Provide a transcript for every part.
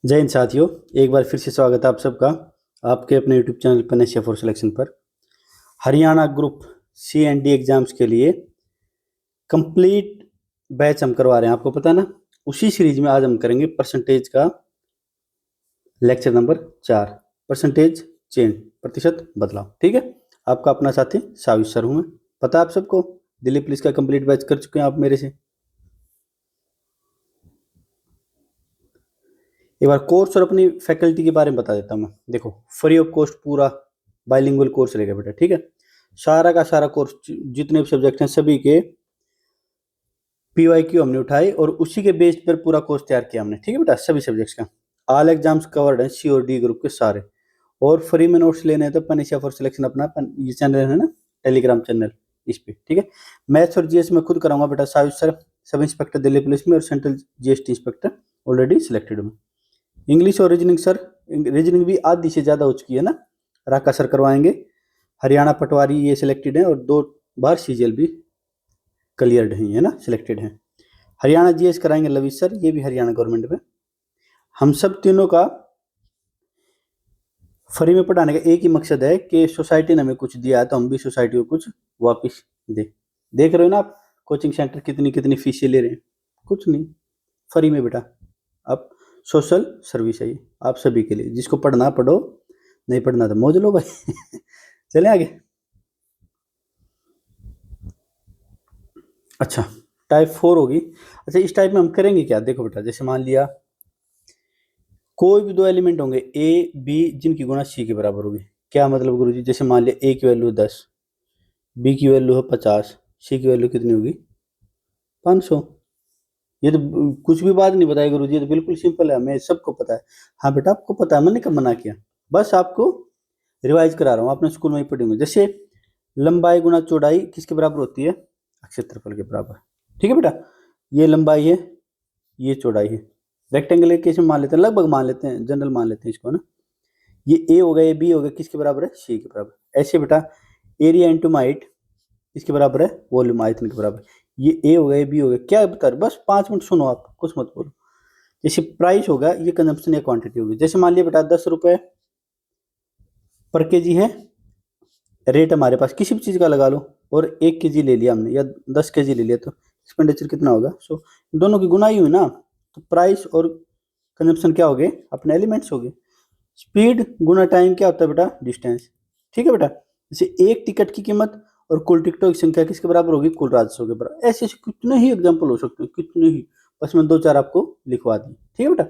जय हिंद साथियों। एक बार फिर से स्वागत है आप सबका आपके अपने YouTube channel Panacea for selection पर। Haryana group C and D exams के लिए कंप्लीट बैच हम करवा रहे हैं, आपको पता है ना। उसी सीरीज में आज हम करेंगे परसेंटेज का लेक्चर नंबर 4, परसेंटेज चेंज, प्रतिशत बदलाव। ठीक है, आपका अपना साथी साविश सर हूँ मैं। पता है आप सबको, दिल्ली पुलिस का कंप्लीट बैच कर चुके हैं आप मेरे से। एक बार कोर्स और अपनी फैकल्टी के बारे में बता देता हूँ मैं। देखो, फ्री ऑफ कॉस्ट पूरा बाइलिंगुअल कोर्स रहेगा बेटा। ठीक है, सारा का सारा कोर्स, जितने भी सब्जेक्ट हैं सभी के PYQ हमने उठाए और उसी के बेस पर पूरा कोर्स तैयार किया हमने। ठीक है बेटा, सभी सब्जेक्ट्स का ऑल एग्जाम्स कवर्ड हैं, C और D ग्रुप के सारे। और फ्री में नोट्स लेने हैं तो पनेशिया फॉर सिलेक्शन अपना ये चैनल है ना, टेलीग्राम चैनल, इस पे। ठीक है, मैथ्स और GS में खुद कराऊंगा बेटा। साविश sir sub inspector Delhi police में और central GST inspector already selected हूँ। इंग्लिश और रीजनिंग सर, रीजनिंग भी आधी से ज़्यादा हो चुकी है ना, राका सर करवाएंगे। हरियाणा पटवारी ये सिलेक्टेड हैं और 2 बार CGL भी क्लियर्ड हैं, है ना, सिलेक्टेड हैं। हरियाणा GS कराएंगे लविश सर, ये भी हरियाणा गवर्नमेंट में। हम सब तीनों का फ्री में पढ़ाने का एक ही मकसद है कि सोसाइटी ने हमें कुछ दिया है तो हम भी सोसाइटी को कुछ वापस दे। देख रहे हो ना आप, कोचिंग सेंटर कितनी कितनी फीसें ले रहे हैं, कुछ नहीं, फ्री में बेटा। अब सोशल सर्विस है ये आप सभी के लिए। जिसको पढ़ना पढ़ो, नहीं पढ़ना तो मौज लो भाई। चलें आगे। अच्छा, टाइप 4 होगी। अच्छा, इस टाइप में हम करेंगे क्या, देखो बेटा, जैसे मान लिया कोई भी 2 एलिमेंट होंगे A B जिनकी गुणा C के बराबर होगी। क्या मतलब गुरुजी, जैसे मान लिया A की वैल्यू 10, B की वैल्यू है 50, C की वैल्यू कितनी होगी 500। ये तो कुछ भी बात नहीं बताई गुरुजी, ये तो बिल्कुल सिंपल है, हमें सबको पता है। हाँ बेटा, आपको पता है, मैंने कब मना किया, बस आपको रिवाइज करा रहा हूँ, आपने स्कूल में ही पढ़ी होंगे। जैसे लंबाई गुना चौड़ाई किसके बराबर होती है, क्षेत्रफल के बराबर। ठीक है बेटा, ये लंबाई है, ये चौड़ाई है। रेक्टेंगल केस में मान लेते हैं, लगभग मान लेते हैं, जनरल मान लेते हैं इसको ना। ये A हो गया, ये B हो गया, किसके बराबर है, C के बराबर। ऐसे बेटा एरिया इंटू हाइट किसके बराबर है, वॉल्यूम आयतन के बराबर। ये A हो गया, ये B हो गया, क्या बता रहे, बस 5 मिनट सुनो आप, कुछ मत बोलो। जैसे प्राइस होगा, ये कंजम्पशन या क्वांटिटी होगी। जैसे मान लिया बेटा 10 रुपए पर केजी है रेट हमारे पास, किसी भी चीज का लगा लो, और 1 केजी ले लिया हमने या 10 केजी ले लिया, तो एक्सपेंडिचर कितना होगा। सो दोनों की गुनाई हुई ना, तो प्राइस और कंजम्पशन क्या हो गए, अपने एलिमेंट्स हो गए। स्पीड गुना टाइम क्या होता है बेटा, डिस्टेंस। ठीक है बेटा, जैसे एक टिकट की कीमत और कुल टिकटों की संख्या किसके बराबर होगी, कुल राजस्व के बराबर। ऐसे ऐसे कितने ही एग्जाम्पल हो सकते हैं, कितने ही, बस मैं 2-4 आपको लिखवा दी। ठीक है बेटा,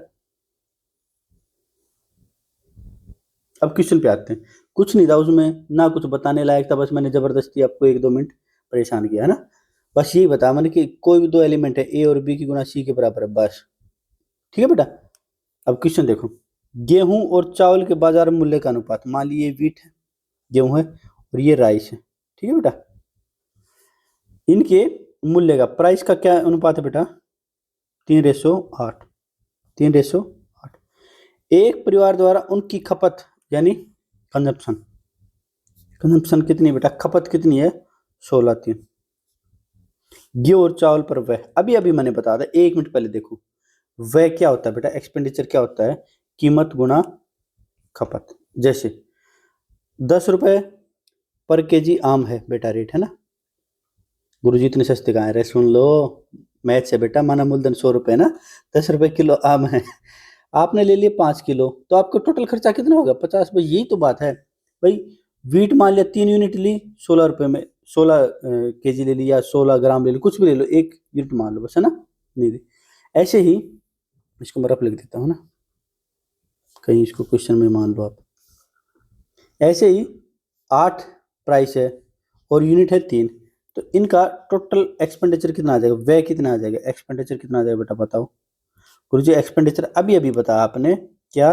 अब क्वेश्चन पे आते हैं। कुछ नहीं था उसमें ना, कुछ बताने लायक था, बस मैंने जबरदस्ती आपको 1-2 मिनट परेशान किया है ना। बस यही बता मैंने कि कोई भी 2 एलिमेंट है A और B की गुना C के बराबर है, बस। ठीक है बेटा, अब क्वेश्चन देखो। गेहूं और चावल के बाजार मूल्य का अनुपात, मान लीजिए वीट है, गेहूं है और ये राइस है। ठीक है बेटा, इनके मूल्य का, प्राइस का क्या अनुपात है बेटा, 3:8। 3:8। एक परिवार द्वारा उनकी खपत यानी कंजप्शन, कंजप्शन कितनी बेटा, खपत कितनी है, 16:3। गेहूं और चावल पर वह, अभी अभी मैंने बताया था 1 मिनट पहले। देखो वह क्या होता है बेटा, एक्सपेंडिचर क्या होता है, कीमत गुना खपत। जैसे 10 रुपए पर केजी आम है बेटा, रेट है ना। गुरुजी इतने सस्ते कहाँ है, सुन लो, मैथ से बेटा, माना मूलधन 100 रुपए ना, 10 रुपए किलो आम है। आपने ले लिए 5 किलो, तो आपको टोटल खर्चा कितना होगा, 50। भाई यही तो बात है भाई। वीट मान लिया 3 यूनिट ली, 16 रुपए में, 16 केजी ले लिया, 16 ग्राम ले लो, कुछ भी ले लो, 1 यूनिट मान लो बस, है ना। नहीं दे, ऐसे ही इसको मैं रफ लिख देता हूँ ना, कहीं इसको क्वेश्चन में मान लो आप। ऐसे ही 8 प्राइस है और यूनिट है 3, तो इनका टोटल एक्सपेंडिचर कितना आ जाएगा, व्यय कितना आ जाएगा, एक्सपेंडिचर कितना आ जाएगा बेटा, बताओ। गुरुजी एक्सपेंडिचर अभी अभी बताया आपने क्या,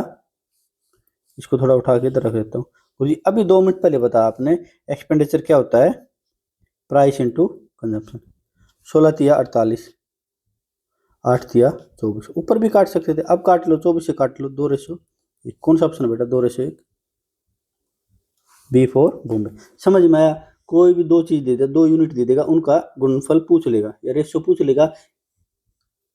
इसको थोड़ा उठा के इधर रख देता हूँ। गुरुजी अभी 2 मिनट पहले बताया आपने, एक्सपेंडिचर क्या होता है, प्राइस इंटू कंजप्शन। 16 तिया 48, 8 तिया 24, ऊपर भी काट सकते थे, अब काट लो, 24 से काट लो, 2:1। कौन सा ऑप्शन है बेटा, 2:1, B4 बॉम्बे। समझ में आया। कोई भी 2 चीज दे दे, 2 यूनिट दे देगा, उनका गुणनफल पूछ लेगा या रेशियो पूछ लेगा,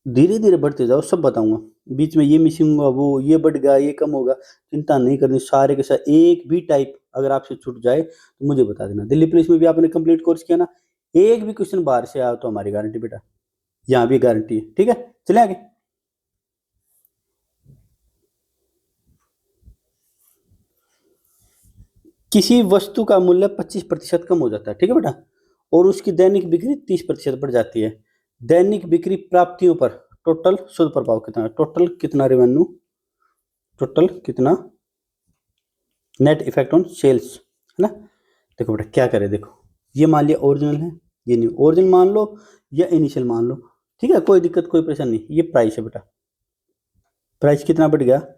धीरे धीरे बढ़ते जाओ, सब बताऊंगा। बीच में ये मिसिंग होगा, वो ये बढ़ गया, ये कम होगा, चिंता नहीं करनी। सारे के साथ एक भी टाइप अगर आपसे छूट जाए तो मुझे बता देना। दिल्ली पुलिस में भी आपने कंप्लीट कोर्स किया ना, एक भी क्वेश्चन बाहर से आया तो हमारी गारंटी बेटा, यहाँ भी गारंटी है। ठीक है, चले आगे। किसी वस्तु का मूल्य 25% कम हो जाता है, ठीक है बेटा, और उसकी दैनिक बिक्री 30% बढ़ जाती है। दैनिक बिक्री प्राप्तियों पर टोटल शुद्ध प्रभाव कितना है? टोटल कितना रेवेन्यू, टोटल कितना नेट इफेक्ट ऑन सेल्स, है ना। देखो बेटा क्या करे, देखो ये मान लिया ओरिजिनल है, ये नहीं, ओरिजिनल मान लो या इनिशियल मान लो, ठीक है, कोई दिक्कत कोई परेशानी नहीं। ये प्राइस है बेटा, प्राइस कितना बढ़ गया?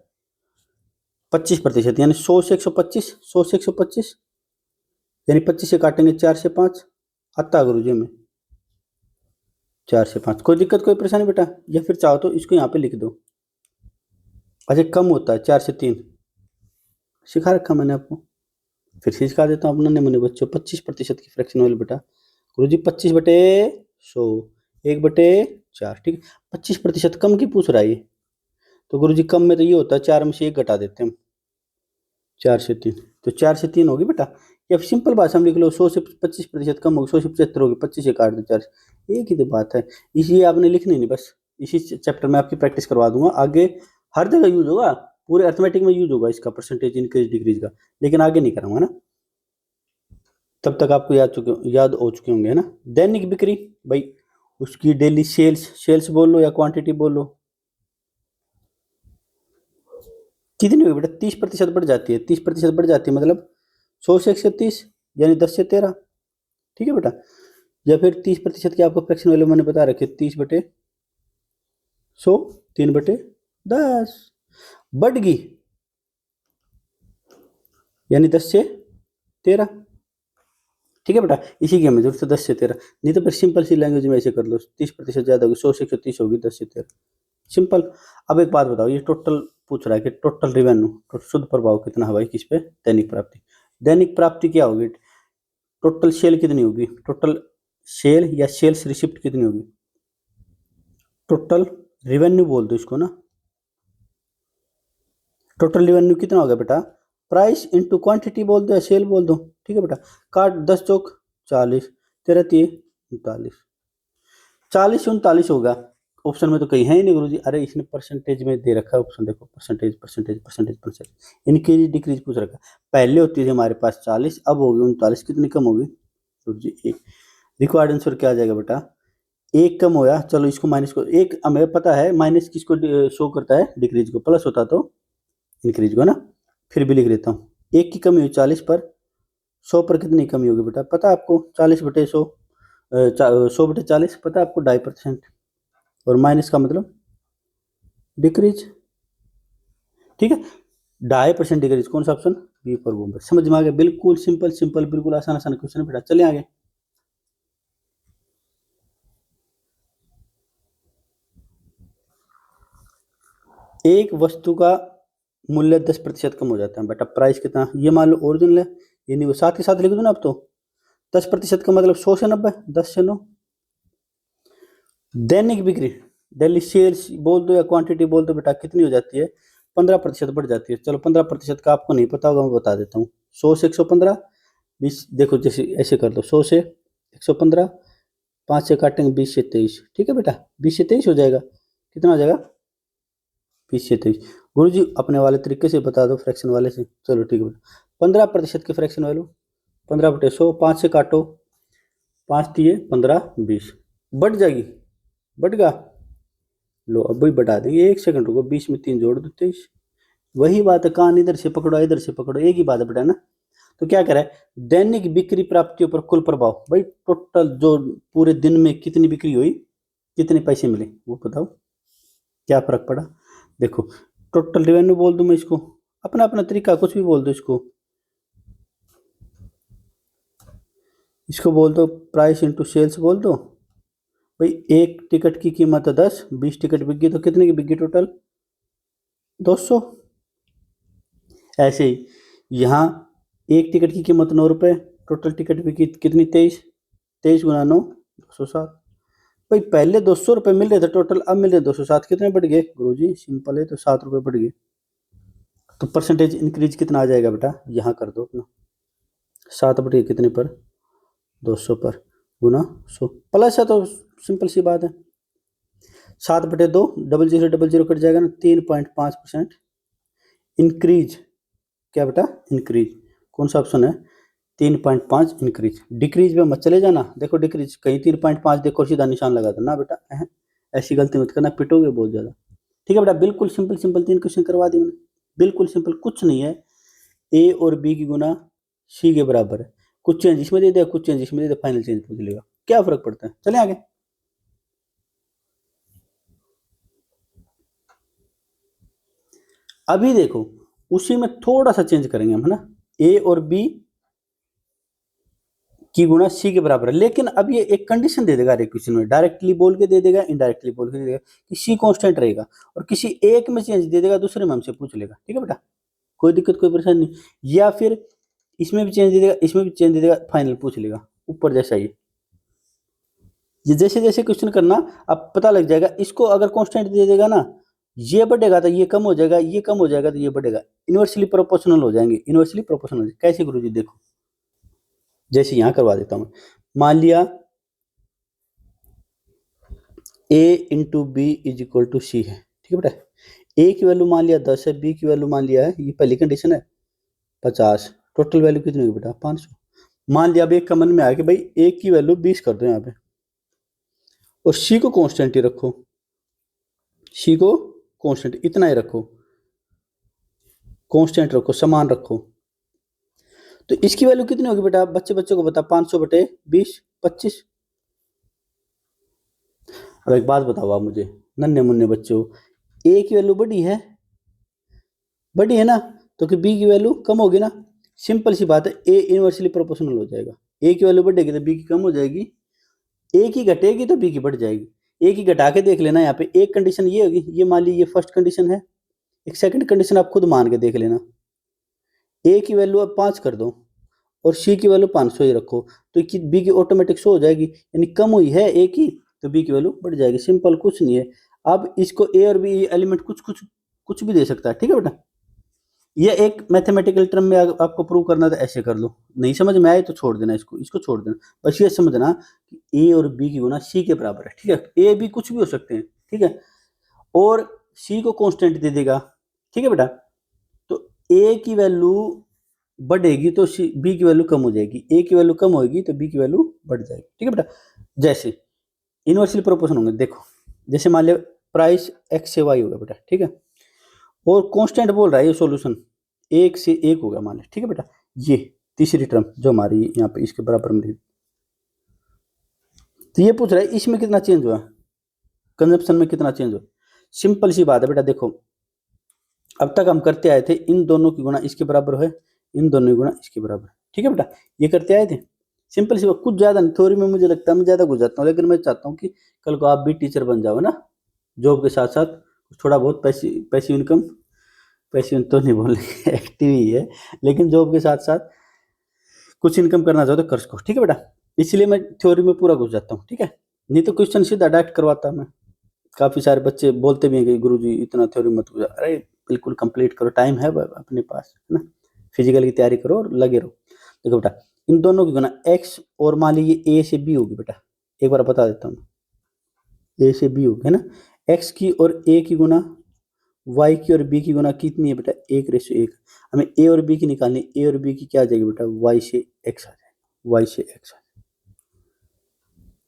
25%, यानी 100 से 125, 100 से 125, यानी 25 से काटेंगे 4 से 5, आता गुरु जी में 4 से 5, कोई दिक्कत कोई परेशानी बेटा? या फिर चाहो तो इसको यहाँ पे लिख दो। अच्छा कम होता है 4 से 3, सिखा रखा मैंने आपको, फिर से सिखा देता हूँ अपने नन्हे मुन्ने बच्चों। 25% की फ्रैक्शन वैल्यू बेटा, गुरु जी 25/100, 1/4, ठीक है। 25% कम की पूछ रहा है ये, तो गुरु जी कम में तो ये होता है 4 में से 1 घटा देते हैं हम, 4 से 3, तो 4 से 3 होगी बेटा। या फिर सिंपल भाषा में लिख लो, 100 से 25% कम होगी, 100 से 75 होगी, 25 से काट दो 4, एक ही तो बात है। इसलिए आपने लिखनी नहीं, बस इसी चैप्टर में आपकी प्रैक्टिस करवा दूंगा, आगे हर जगह यूज होगा, पूरे अर्थमेटिक में यूज होगा इसका, परसेंटेज इंक्रीज डिक्रीज का, लेकिन आगे नहीं कराऊंगा ना, तब तक आपको याद हो चुके होंगे, है ना। दैनिक बिक्री भाई, उसकी डेली सेल्स, सेल्स बोल लो या क्वांटिटी बोल लो, कितनी होगी बेटा? 30% बढ़ जाती है, 30% बढ़ जाती है, मतलब 100 से 130, यानी 10 से 13, ठीक है बेटा। या फिर 30% की आपको फ्रैक्शन वैल्यू मैंने बता रखी है, 30/100, 3/10 बढ़ गई, यानी 10 से 13, ठीक है बेटा। इसी की हमें जरूरत है, 10 से 13, नहीं तो फिर सिंपल सी लैंग्वेज में ऐसे कर लो, 30% ज्यादा होगी, 100 से 130 होगी, 10 से 13, सिंपल। अब एक बात बताओ, ये टोटल पूछ रहा है कि टोटल रेवेन्यू, तो शुद्ध प्रभाव कितना है भाई किस पे? दैनिक प्राप्ति। दैनिक प्राप्ति क्या होगी? टोटल सेल कितनी होगी? टोटल सेल या सेल्स रिसिप्ट कितनी होगी? टोटल रेवेन्यू बोल दो इसको ना, टोटल रेवेन्यू कितना होगा बेटा? प्राइस इंटू क्वांटिटी बोल दो या सेल बोल दो, ठीक है बेटा। काट 10 चौक 40, 13 39, 40 39 होगा। ऑप्शन में तो कहीं है ही नहीं गुरुजी। अरे इसने परसेंटेज में दे रखा है ऑप्शन, देखो percentage percentage percentage percentage, increase decrease पूछ रखा। पहले होती थी हमारे पास 40, अब होगी 39, कितनी कम होगी गुरुजी? एक। रिक्वायर्ड आंसर क्या आ जाएगा बेटा? एक कम होया, चलो इसको माइनस को, एक हमें पता है माइनस किसको शो करता है? डिक्रीज को, प्लस होता तो इंक्रीज को ना। फिर भी लिख देता हूँ, एक की कमी हुई 40 पर, 100 पर कितनी कमी होगी बेटा पता है आपको? 40/100, 100/40 पता है आपको? 2.5%, और माइनस का मतलब डिक्रीज, ठीक है। 2.5% डिक्रीज, कौन सा ऑप्शन? बी पर बूम। समझ में आ गया? बिल्कुल सिंपल सिंपल, बिल्कुल आसान आसान क्वेश्चन है बेटा। चले आगे। एक वस्तु का मूल्य 10% कम हो जाता है बेटा, प्राइस कितना? ये मान लो ओरिजिनल है, ये नहीं, वो साथ ही साथ लिख दो ना अब तो। 10% का मतलब 100 से 90, 10 से 9। दैनिक बिक्री, डेली सेल्स बोल दो या क्वांटिटी बोल दो बेटा, कितनी हो जाती है? 15% बढ़ जाती है। चलो 15% का आपको नहीं पता होगा, मैं बता देता हूँ। 100 से 115, 20, देखो जैसे ऐसे कर दो, 100 से 115, 5 से काटेंगे 20 से 23, ठीक है बेटा, 20 से 23 हो जाएगा। कितना हो जाएगा? 20 से 23। गुरु जी अपने वाले तरीके से बता दो, फ्रैक्शन वाले से। चलो ठीक है बेटा, 15% की फ्रैक्शन वैल्यू 15/100, 5 से काटो, 5 दिए 15, 20, बढ़ जाएगी, बढ़ गया। लो अब भी बढ़ा देंगे, 1 सेकंड रुको, 20 में 3 जोड़ दो 23। वही बात है, कान इधर से पकड़ो इधर से पकड़ो, एक ही बात है बेटा ना। तो क्या करे? दैनिक बिक्री प्राप्तियों पर कुल प्रभाव, भाई टोटल जो पूरे दिन में कितनी बिक्री हुई, कितने पैसे मिले, वो बताओ क्या फर्क पड़ा। देखो टोटल रेवेन्यू बोल दूं मैं इसको, अपना अपना तरीका, कुछ भी बोल दो इसको। इसको बोल दो प्राइस इंटू सेल्स बोल दो। भाई एक टिकट की कीमत है 10, 20 टिकट बिक गई तो कितने की बिक गई टोटल? 200। ऐसे ही यहाँ एक टिकट की कीमत 9 रुपये, टोटल टिकट बिकी कितनी? 23, 23 गुना 9, 207, भाई पहले 200 रुपये मिल रहे थे टोटल, अब मिल रहे 207, कितने बढ़ गए गुरुजी? सिंपल है, तो 7 रुपये बढ़ गए। तो परसेंटेज इंक्रीज कितना आ जाएगा बेटा? यहाँ कर दो अपना, 7 बढ़ गए कितने पर? 200 पर, गुना 100 प्लस है, तो सिंपल सी बात है, 7/2, 0000 कट जाएगा ना, 3.5% इंक्रीज। क्या बेटा? इंक्रीज। कौन सा ऑप्शन है? 3.5 इंक्रीज। डिक्रीज में मत चले जाना, देखो डिक्रीज कहीं 3.5 देखो सीधा निशान लगा दो ना बेटा, ऐसी गलती मत करना, पिटोगे बहुत ज्यादा। ठीक है बेटा, बिल्कुल सिंपल सिंपल 3 क्वेश्चन करवा दिए मैंने, बिल्कुल सिंपल, कुछ नहीं है। ए और बी की गुना सी के बराबर है, कुछ चेंज इसमें दे दिया, कुछ चेंज इसमें दे दिया, फाइनल चेंज पूछ लेगा, क्या फर्क पड़ता है? चले आगे। अभी देखो उसी में थोड़ा सा चेंज करेंगे हम, है ना। ए और बी की गुणा सी के बराबर है, लेकिन अब ये एक कंडीशन दे देगा इक्वेशन में, डायरेक्टली बोल के दे देगा, इनडायरेक्टली बोल के दे देगा कि सी कांस्टेंट रहेगा, और किसी एक में चेंज दे देगा, दूसरे में हमसे पूछ लेगा। ठीक है बेटा, कोई दिक्कत कोई परेशानी नहीं। या फिर इसमें भी चेंज दे देगा, इसमें भी चेंज दे देगा, फाइनल पूछ लेगा, ऊपर जैसा ये जैसे जैसे क्वेश्चन करना, अब पता लग जाएगा। इसको अगर कांस्टेंट दे देगा ना, ये बढ़ेगा तो ये कम हो जाएगा, ये कम हो जाएगा तो ये बढ़ेगा, इनवर्सली प्रोपोर्शनल हो जाएंगे, इनवर्सली प्रोपोर्शनल। कैसे गुरुजी? देखो जैसे यहां करवा देता हूं, मान लिया a into B is equal to C है। ठीक है बेटा, a की वैल्यू मान लिया 10 है, b की वैल्यू मान लिया है, ये पहली कंडीशन है 50, टोटल वैल्यू कितनी होगी बेटा? 500। मान लिया अब एक का मन में आया कि भाई a की वैल्यू 20 कर दो यहाँ पे, और c को कांस्टेंट ही रखो, c को कांस्टेंट इतना ही रखो, कांस्टेंट रखो, समान रखो। तो इसकी वैल्यू कितनी होगी बेटा? बच्चे बच्चे को बता, 500/20, 25। अब एक बात बताओ आप मुझे, नन्हे मुन्ने बच्चों, ए की वैल्यू बड़ी है, बड़ी है ना, तो कि बी की वैल्यू कम होगी ना। सिंपल सी बात है, ए इनवर्सली प्रोपोर्शनल हो जाएगा, ए की वैल्यू बढ़ेगी तो बी की कम हो जाएगी, ए की घटेगी तो बी की बढ़ जाएगी। ए की घटा के देख लेना, यहाँ पे एक कंडीशन ये होगी, ये मान ली ये फर्स्ट कंडीशन है, एक सेकंड कंडीशन आप खुद मान के देख लेना। ए की वैल्यू अब 5 कर दो और सी की वैल्यू 500 ही रखो, तो बी की ऑटोमेटिक 100 हो जाएगी, यानी कम हुई है ए की तो बी की वैल्यू बढ़ जाएगी। सिंपल, कुछ नहीं है। अब इसको ए और बी एलिमेंट कुछ कुछ कुछ भी दे सकता है। ठीक है बेटा, ये एक मैथमेटिकल टर्म में आपको प्रूव करना तो ऐसे कर लो, नहीं समझ में आए तो छोड़ देना, इसको छोड़ देना, बस ये समझना कि ए और बी की गुना सी के बराबर है। ठीक है, ए बी कुछ भी हो सकते हैं, ठीक है, और सी को कांस्टेंट दे देगा। ठीक है बेटा, तो ए की वैल्यू बढ़ेगी तो बी की वैल्यू कम हो जाएगी, ए की वैल्यू कम होगी तो बी की वैल्यू बढ़ जाएगी। ठीक है बेटा, जैसे इनवर्सली प्रोपोर्शन होंगे, देखो जैसे मान लिया प्राइस एक्स से वाई होगा बेटा, ठीक है, और कांस्टेंट बोल रहा है ये सॉल्यूशन 1 से 1 होगा मान लिया। ठीक है बेटा, ये तीसरी टर्म जो हमारी यहाँ पे इसके बराबर में, तो ये पूछ रहा है इसमें कितना चेंज हुआ, कंजप्शन में कितना चेंज हुआ। सिंपल सी बात है बेटा, देखो अब तक हम करते आए थे इन दोनों की गुणा इसके बराबर है, इन दोनों की गुणा इसके बराबर। ठीक है बेटा, ये करते आए थे, सिंपल सी बात, कुछ ज्यादा नहीं। थ्योरी में मुझे लगता है मैं ज्यादा घुस जाता हूँ, लेकिन मैं चाहता हूँ कि कल को आप भी टीचर बन जाओ ना, जॉब के साथ साथ थोड़ा बहुत पैसिव इनकम, पैसिव तो नहीं बोलेंगे एक्टिव ही है, लेकिन जॉब के साथ साथ कुछ इनकम करना चाहो तो कर सको। ठीक है बेटा, इसलिए मैं थ्योरी में पूरा घुस जाता हूँ। ठीक है, नहीं तो क्वेश्चन सीधा डायरेक्ट करवाता मैं। काफी सारे बच्चे बोलते भी हैं कि गुरुजी इतना थ्योरी मत घुसा, अरे बिल्कुल कंप्लीट करो, टाइम है अपने पास, है ना, फिजिकल की तैयारी करो और लगे रहो। देखो बेटा, इन दोनों की गुना एक्स और मान लीजिए ए से बी होगी बेटा, एक बार बता देता हूँ, ए से बी होगी, है ना, एक्स की और ए की गुना, वाई की और बी की गुना कितनी है बेटा? 1:1। हमें ए और बी की निकालनी, ए और बी की क्या आ जाएगी बेटा? वाई से एक्स आ जाएगी, वाई से एक्स आ जाएगी,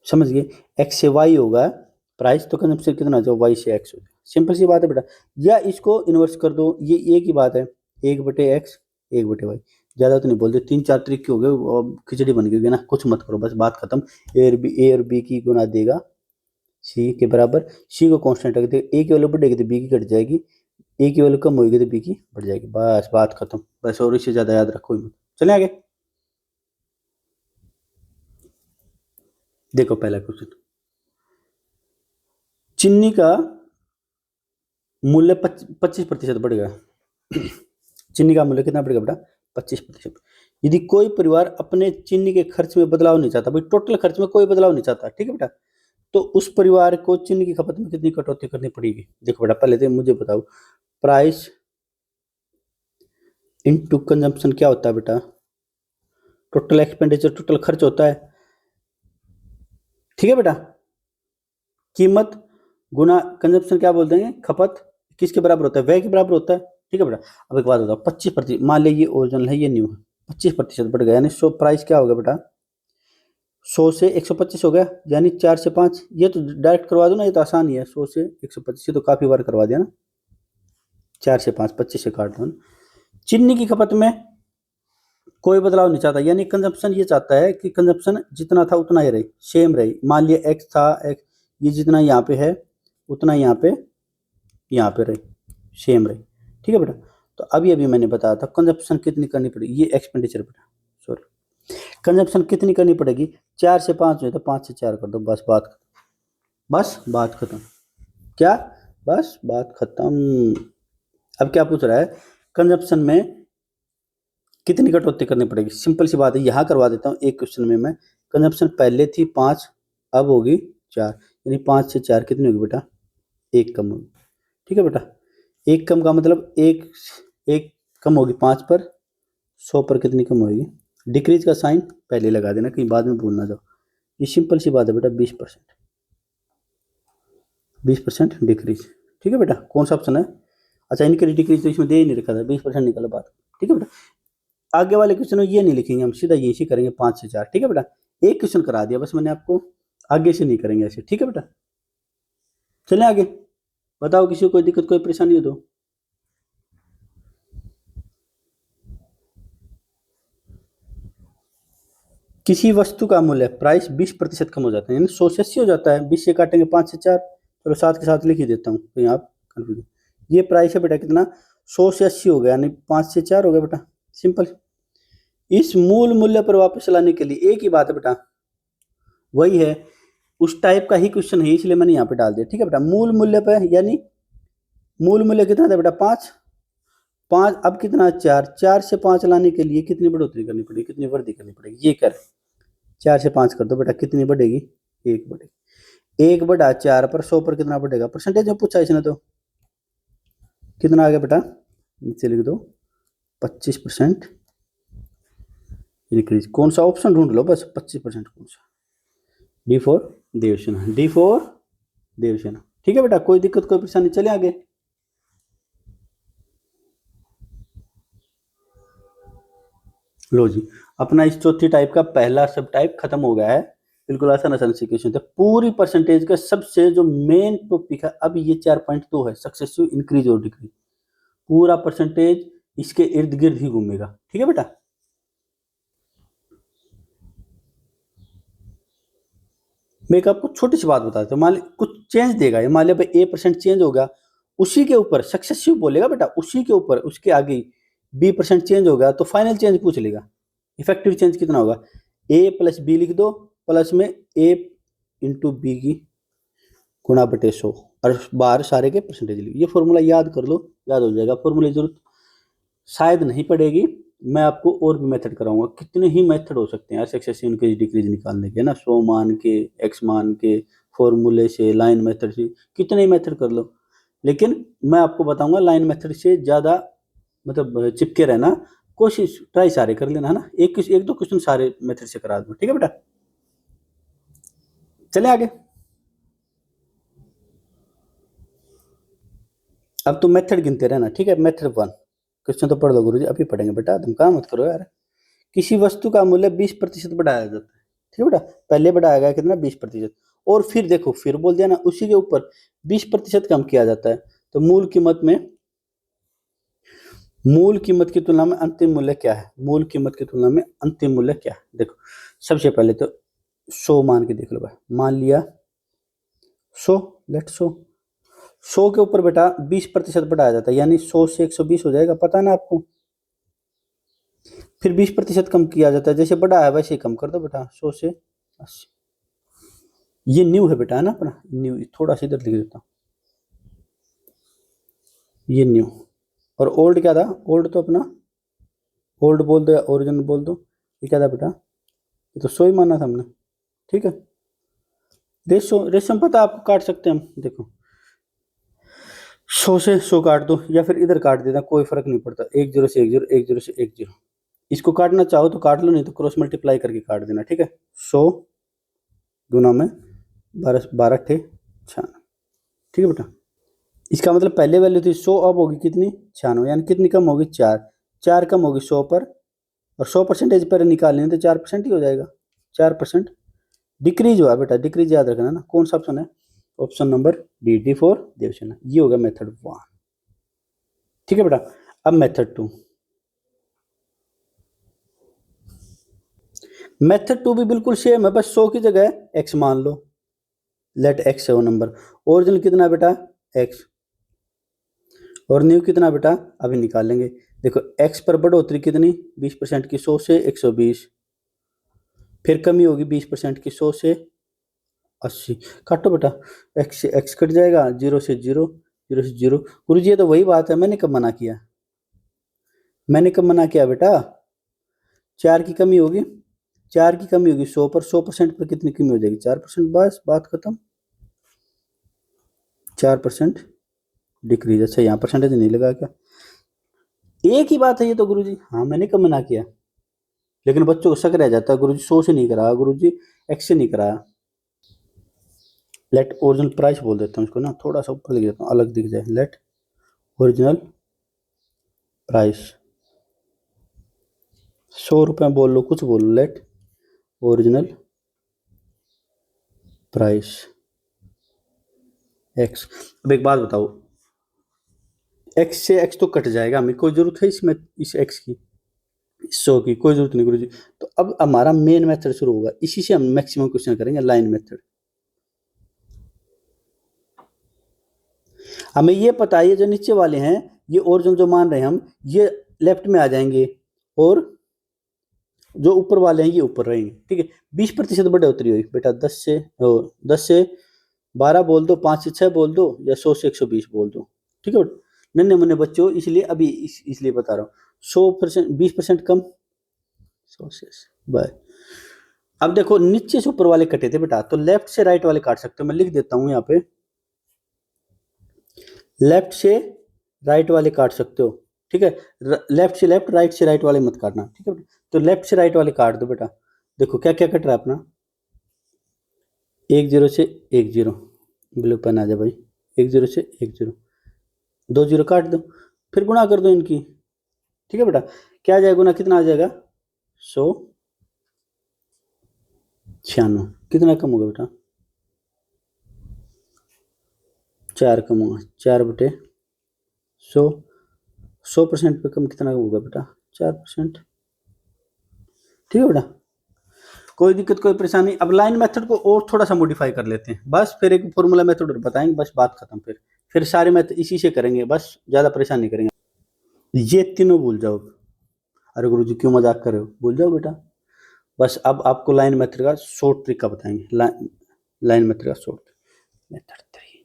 समझ गए, एक्स से वाई होगा प्राइस, तो कंजम्पशन कितना आ जाएगा? वाई से एक्स हो जाएगा। सिंपल सी बात है बेटा, या इसको इन्वर्स कर दो, ये एक ही बात है, 1/x 1/y, ज्यादा तो नहीं बोलते, 3-4 तरीके हो गए, खिचड़ी बन गई ना, कुछ मत करो, बस बात खत्म। ए और बी की गुना देगा सी के बराबर, सी को कांस्टेंट रख देगा, ए की वैल्यू बढ़ेगी तो बी की घट जाएगी, ए की वैल्यू कम होगी तो बी की बढ़ जाएगी, बस बात खत्म, बस, और इससे ज्यादा याद रखो ही मत। चले आगे, देखो पहला क्वेश्चन, चीनी का मूल्य 25% बढ़ेगा। चीनी का मूल्य कितना बढ़ेगा बेटा? 25%। यदि कोई परिवार अपने चीनी के खर्च में बदलाव नहीं चाहता, भाई टोटल खर्च में कोई बदलाव नहीं चाहता, ठीक है बेटा, तो उस परिवार को चीनी की खपत में कितनी कटौती करनी पड़ेगी? देखो बेटा, पहले तो मुझे बताओ, प्राइस इनटू कंजम्पशन क्या होता है बेटा? टोटल एक्सपेंडिचर, टोटल खर्च होता है, ठीक है बेटा। कीमत गुना कंजम्पशन क्या बोल देंगे? खपत। किसके बराबर होता है? व्यय के बराबर होता है, ठीक है बेटा। अब एक बात बताओ, 25%, मान लीजिए ये ओरिजिनल है, ये न्यू है, 25% बढ़ गया, यानी प्राइस क्या होगा बेटा? 100 से 125 हो गया, यानी 4 से 5। ये तो डायरेक्ट करवा दो ना, ये तो आसान ही है, 100 से 125, ये तो काफी बार करवा दिया ना। 4 से 5, 25 से काट दो ना। चीनी की खपत में कोई बदलाव नहीं चाहता, यानी कंजप्शन ये चाहता है कि कंजप्शन जितना था उतना ही रहे, सेम रहे। मान लिया एक्स था, एक्स ये जितना यहाँ पे है उतना यहाँ पे रहे, सेम रहे, ठीक है बेटा। तो अभी अभी मैंने बताया था कंजप्शन कितनी करनी पड़ेगी, ये एक्सपेंडिचर बेटा, सॉरी, कंजप्शन कितनी करनी पड़ेगी? 4 से 5 है तो 5 से 4 कर दो, बस बात खत्म, बस बात खत्म। क्या? बस बात खत्म। अब क्या पूछ रहा है? कंजप्शन में कितनी कटौती करनी पड़ेगी? सिंपल सी बात है, यहाँ करवा देता हूँ एक क्वेश्चन में मैं। कंजप्शन पहले थी 5, अब होगी 4, यानी 5 से 4 कितनी होगी बेटा? 1 कम होगी, ठीक है बेटा। 1 कम का मतलब एक कम होगी 5 पर, 100 पर कितनी कम होगी? डिक्रीज का साइन पहले लगा देना, कहीं बाद में भूल ना जाओ। ये सिंपल सी बात है बेटा, 20% डिक्रीज, ठीक है बेटा। कौन सा ऑप्शन है? अच्छा, इनक्रीज डिक्रीज तो इसमें दे ही नहीं रखा था, 20% निकला बात, ठीक है बेटा। आगे वाले क्वेश्चन में ये नहीं लिखेंगे, हम सीधा यही करेंगे 5 से 4, ठीक है बेटा। एक क्वेश्चन करा दिया बस मैंने आपको, आगे से नहीं करेंगे ऐसे, ठीक है बेटा। चलें आगे, बताओ किसी को कोई दिक्कत कोई परेशानी हो तो। किसी वस्तु का मूल्य प्राइस 20% कम हो जाता है, यानी 100 से 80 हो जाता है, 20 से काटेंगे 5 से 4, चलो साथ के साथ लिख ही देता हूँ कहीं आप कंफ्यूज। ये प्राइस है बेटा कितना? 100 से 80 हो गया, यानी 5 से 4 हो गया बेटा, सिंपल। इस मूल मूल्य पर वापस लाने के लिए एक ही बात है बेटा, वही है, उस टाइप का ही क्वेश्चन है, इसलिए मैंने यहाँ पे डाल दिया, ठीक है बेटा। मूल मूल्य पर, यानी मूल मूल्य कितना था बेटा? 5, 5 अब कितना? 4, 4 से 5 लाने के लिए कितनी बढ़ोतरी करनी पड़ेगी, कितनी वृद्धि करनी पड़ेगी? ये कर, 4 से 5 कर दो बेटा, कितनी बढ़ेगी? 1 बढ़ेगी। 1 बढ़ा 4 पर, 100 पर कितना बढ़ेगा? परसेंटेज में पूछा इसने तो, कितना आ गया बेटा? नीचे लिख दो, 25% इंक्रीज। कौन सा ऑप्शन ढूंढ लो बस, 25% कौन सा? D for Devsena, D for Devsena, ठीक है बेटा। कोई दिक्कत कोई परेशानी? चले आगे। लो जी, अपना इस चौथी टाइप का पहला सब टाइप खत्म हो गया है, बिल्कुल आसान आसान सी क्वेश्चन थे। पूरी परसेंटेज का सबसे जो मेन टॉपिक है, अब ये 4.2 है, सक्सेसिव इंक्रीज और डिक्रीज, पूरा परसेंटेज इसके इर्द गिर्द ही घूमेगा, ठीक है बेटा। मैं एक आपको छोटी सी बात बता देता हूँ, मान ली कुछ चेंज देगा ये, मान लिया भाई A% चेंज होगा, उसी के ऊपर सक्सेसिव बोलेगा बेटा, उसी के ऊपर उसके आगे B% चेंज होगा तो फाइनल चेंज पूछ लेगा। इफेक्टिव चेंज कितना होगा? A+B लिख दो, प्लस में A इंटू बी की गुणा बटे 100, और बाहर सारे के परसेंटेज लिख। ये फॉर्मूला याद कर लो, याद हो जाएगा। फॉर्मूले की जरूरत शायद नहीं पड़ेगी, मैं आपको और भी मेथड कराऊंगा, कितने ही मेथड हो सकते हैं सक्सेसिव इंक्रीज डिक्रीज निकालने के ना, 100 मान के, एक्स मान के, फॉर्मूले से, लाइन मेथड से, कितने ही मेथड कर लो। लेकिन मैं आपको बताऊंगा लाइन मेथड से ज़्यादा मतलब चिपके रहना, कोशिश ट्राई सारे कर लेना है ना, एक दो क्वेश्चन सारे मेथड से करा दूँ, ठीक है बेटा। चले आगे। अब तो मेथड गिनते रहना, ठीक है। मेथड 1 क्वेश्चन तो पढ़ लो गुरुजी, अभी पढ़ेंगे बेटा, तुम काम मत करो यार। किसी वस्तु का मूल्य 20% बढ़ाया जाता है, ठीक है बेटा। पहले बढ़ाया गया कितना? 20%, और फिर देखो, फिर बोल दिया ना, उसी के ऊपर 20% कम किया जाता है, तो मूल कीमत की तुलना में अंतिम मूल्य क्या है? मूल कीमत की तुलना में अंतिम मूल्य क्या है? देखो, सबसे पहले तो 100 मान के देख लो भाई, मान लिया 100, लेट 100 के ऊपर बेटा 20% बढ़ाया जाता है, यानी 100 से 120 हो जाएगा, पता है ना आपको। फिर 20% कम किया जाता है, जैसे बढ़ा है वैसे ही कम कर दो बेटा, 100 से 80। ये न्यू है बेटा, है ना अपना न्यू, थोड़ा सा इधर लिख देता हूँ, ये न्यू। और ओल्ड क्या था? ओल्ड तो अपना ओल्ड बोल दो या ओरिजिनल बोल दो, ये क्या था बेटा? ये तो 100 ही माना था हमने, ठीक है। रेशो में पता आपको काट सकते हैं हम, देखो 100 से 100 काट दो या फिर इधर काट देना, कोई फर्क नहीं पड़ता। 1 0 से 1 0, 1 0 से 1 0, इसको काटना चाहो तो काट लो, नहीं तो क्रॉस मल्टीप्लाई करके काट देना, ठीक है। 100 गुना में 12 12 ठे 96, ठीक है बेटा। इसका मतलब पहले वैल्यू थी 100, अब होगी कितनी 96, यानी कितनी कम होगी 4, 4 कम होगी 100 पर, और 100% पर निकालनी है तो 4% ही हो जाएगा, 4% डिक्रीज हुआ बेटा, डिक्रीज याद रखना ना। कौन सा ऑप्शन है? Option number D, D for Devsena. ये होगा मेथड 1, ठीक है बेटा। अब मेथड 2, मेथड 2 भी बिल्कुल सेम है, बस 100 की जगह x मान लो, लेट x है वो नंबर। ओरिजिनल कितना है बेटा? x, और न्यू कितना बेटा? अभी निकाल लेंगे। देखो x पर बढ़ोतरी कितनी? 20% की, 100 से 120, फिर कमी होगी 20% की, 100 से 80। काटो बेटा, x से x कट जाएगा, 0 से 0, 0 से 0। गुरु जी ये तो वही बात है, मैंने कब मना किया? मैंने कब मना किया बेटा? 4 की कमी होगी, 4 की कमी होगी 100 पर, 100% पर कितनी कमी हो जाएगी? 4%, बस बात खत्म। 4% डिक्रीज। अच्छा यहाँ परसेंटेज नहीं लगा क्या? एक ही बात है ये तो गुरुजी। हाँ मैंने कब मना किया, लेकिन बच्चों को शक रह जाता है गुरुजी 100 से नहीं कराया, गुरुजी x से नहीं कराया। लेट ओरिजिनल प्राइस बोल देता हूँ इसको ना, थोड़ा सा ऊपर लिख देता हूँ, अलग दिख जाए। लेट ओरिजिनल प्राइस, 100 रुपये बोल लो, कुछ बोल लो। Let original price x। अब एक बात बताओ, x से x तो कट जाएगा, हमें कोई जरूरत है इसमें इस x की, 100 की कोई जरूरत नहीं गुरुजी। तो अब हमारा मेन मेथड शुरू होगा, इसी से हम मैक्सिमम क्वेश्चन करेंगे, लाइन मेथड। हमें ये पता है ये जो नीचे वाले हैं, ये ओरिजिनल जो मान रहे हैं हम, ये लेफ्ट में आ जाएंगे, और जो ऊपर वाले हैं ये ऊपर रहेंगे, ठीक है। 20% बढ़ोतरी हुई बेटा, 10 से 12 बोल दो, 5 से 6 बोल दो, या 100 से 120 बोल दो, ठीक है। नन्हे मुन्ने बच्चों, इसलिए अभी इसलिए बता रहा हूँ, 100%, 20% कम, 100 से बाय। अब देखो नीचे से ऊपर वाले कटे थे बेटा, तो लेफ्ट से राइट वाले काट सकते हो। मैं लिख देता हूँ यहाँ पे, लेफ्ट से राइट वाले काट सकते हो, ठीक है। लेफ्ट से लेफ्ट, राइट से राइट वाले मत काटना, ठीक है। तो लेफ्ट से राइट वाले काट दो बेटा। देखो क्या क्या कट रहा है अपना, 1 0 से 1 0, ब्लू पेन आ जाए भाई, 1 0 से 1 0, 2 0 काट दो, फिर गुणा कर दो इनकी, ठीक है बेटा। क्या आ जाएगा गुना, कितना आ जाएगा? 196। कितना कम होगा बेटा? 4 कम होगा, 4/100, 100% पे कम कितना होगा बेटा? 4%, ठीक है बेटा। कोई दिक्कत कोई परेशानी? अब लाइन मेथड को और थोड़ा सा मॉडिफाई कर लेते हैं, बस फिर एक फॉर्मूला मेथड और बताएंगे, बस बात खत्म। फिर सारे मेथड इसी से करेंगे, बस ज़्यादा परेशान नहीं करेंगे। ये तीनों भूल जाओ। अरे गुरुजी क्यों मजाक कर रहे हो? भूल जाओ बेटा। बस अब आपको लाइन मेथड का शॉर्ट ट्रिक का बताएंगे, लाइन मेथड का शॉर्ट मेथड 3।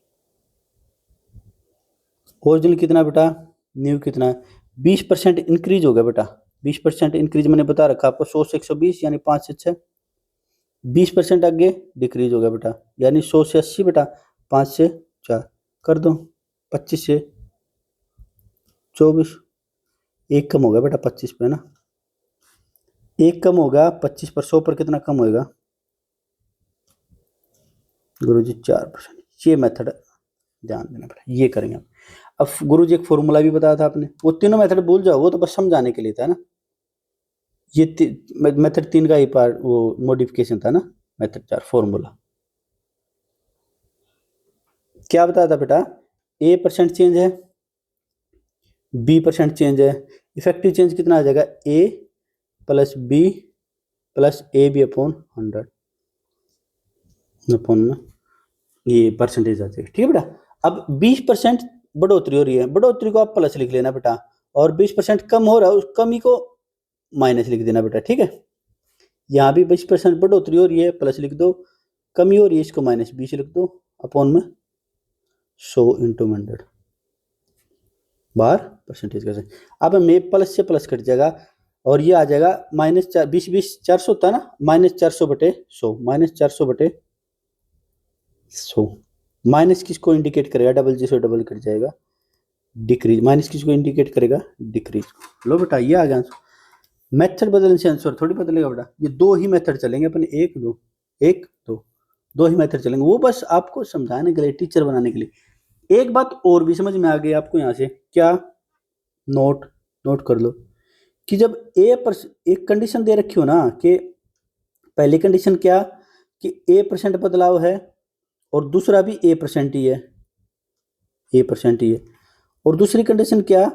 ओरिजिनल कितना बेटा? न्यू कितना है? 20% इंक्रीज हो गया बेटा, 20% इंक्रीज मैंने बता रखा आपको, 100 से 120 यानी 5 से 6। 20% आगे डिक्रीज हो गया बेटा, यानी 100 से 80 बेटा, 5 से 4 कर दो, 25 से 24, एक कम हो गया बेटा 25 पे ना, एक कम होगा 25 पर, 100 पर कितना कम होएगा गुरुजी? 4%। ये मेथड ध्यान देना बेटा, ये करेंगे आप। अब गुरुजी एक फॉर्मूला भी बताया था आपने, वो तीनों मेथड भूल जाओ, वो तो बस समझाने के लिए था ना। ये मेथड 3 का ही पार्ट वो मॉडिफिकेशन था ना, मेथड 4 फॉर्मूला। क्या बताया था बेटा? A% चेंज है, B% चेंज है, इफेक्टिव चेंज कितना आ जाएगा? A plus B plus AB upon 100 upon में ये परसेंटेज आ जाएगी, ठीक है बेटा। अब 20% बढ़ोतरी हो रही है, बढ़ोतरी को आप प्लस लिख लेना बेटा, और 20% कम हो रहा है, उस कमी को माइनस लिख देना बेटा, ठीक है। यहाँ भी 20% बढ़ोतरी हो रही है, प्लस लिख दो, कमी हो रही है इसको माइनस 20 लिख दो, अपॉन में 100 इंटू 100 बार परसेंटेज कैसे। अब में प्लस से प्लस कट जाएगा, और ये आ जाएगा -20 20 400 होता है ना, -400/100, -400/100 सो माइनस किसको इंडिकेट करेगा, डबल जीरो डबल कट जाएगा, डिक्रीज। माइनस किसको इंडिकेट करेगा, डिक्रीज। लो बेटा ये आ गया। मेथड बदलने से आंसर थोड़ी बदलेगा बेटा, ये दो ही मेथड चलेंगे अपने, एक दो, एक दो, दो ही मेथड चलेंगे। वो बस आपको समझाने के लिए, टीचर बनाने के लिए। एक बात और भी समझ में आ गई आपको यहाँ से, क्या, नोट नोट कर लो कि जब एक कंडीशन दे रखी हो ना, कि पहली कंडीशन क्या कि a% बदलाव है और दूसरा भी a% ही है, a% ही है, और दूसरी कंडीशन क्या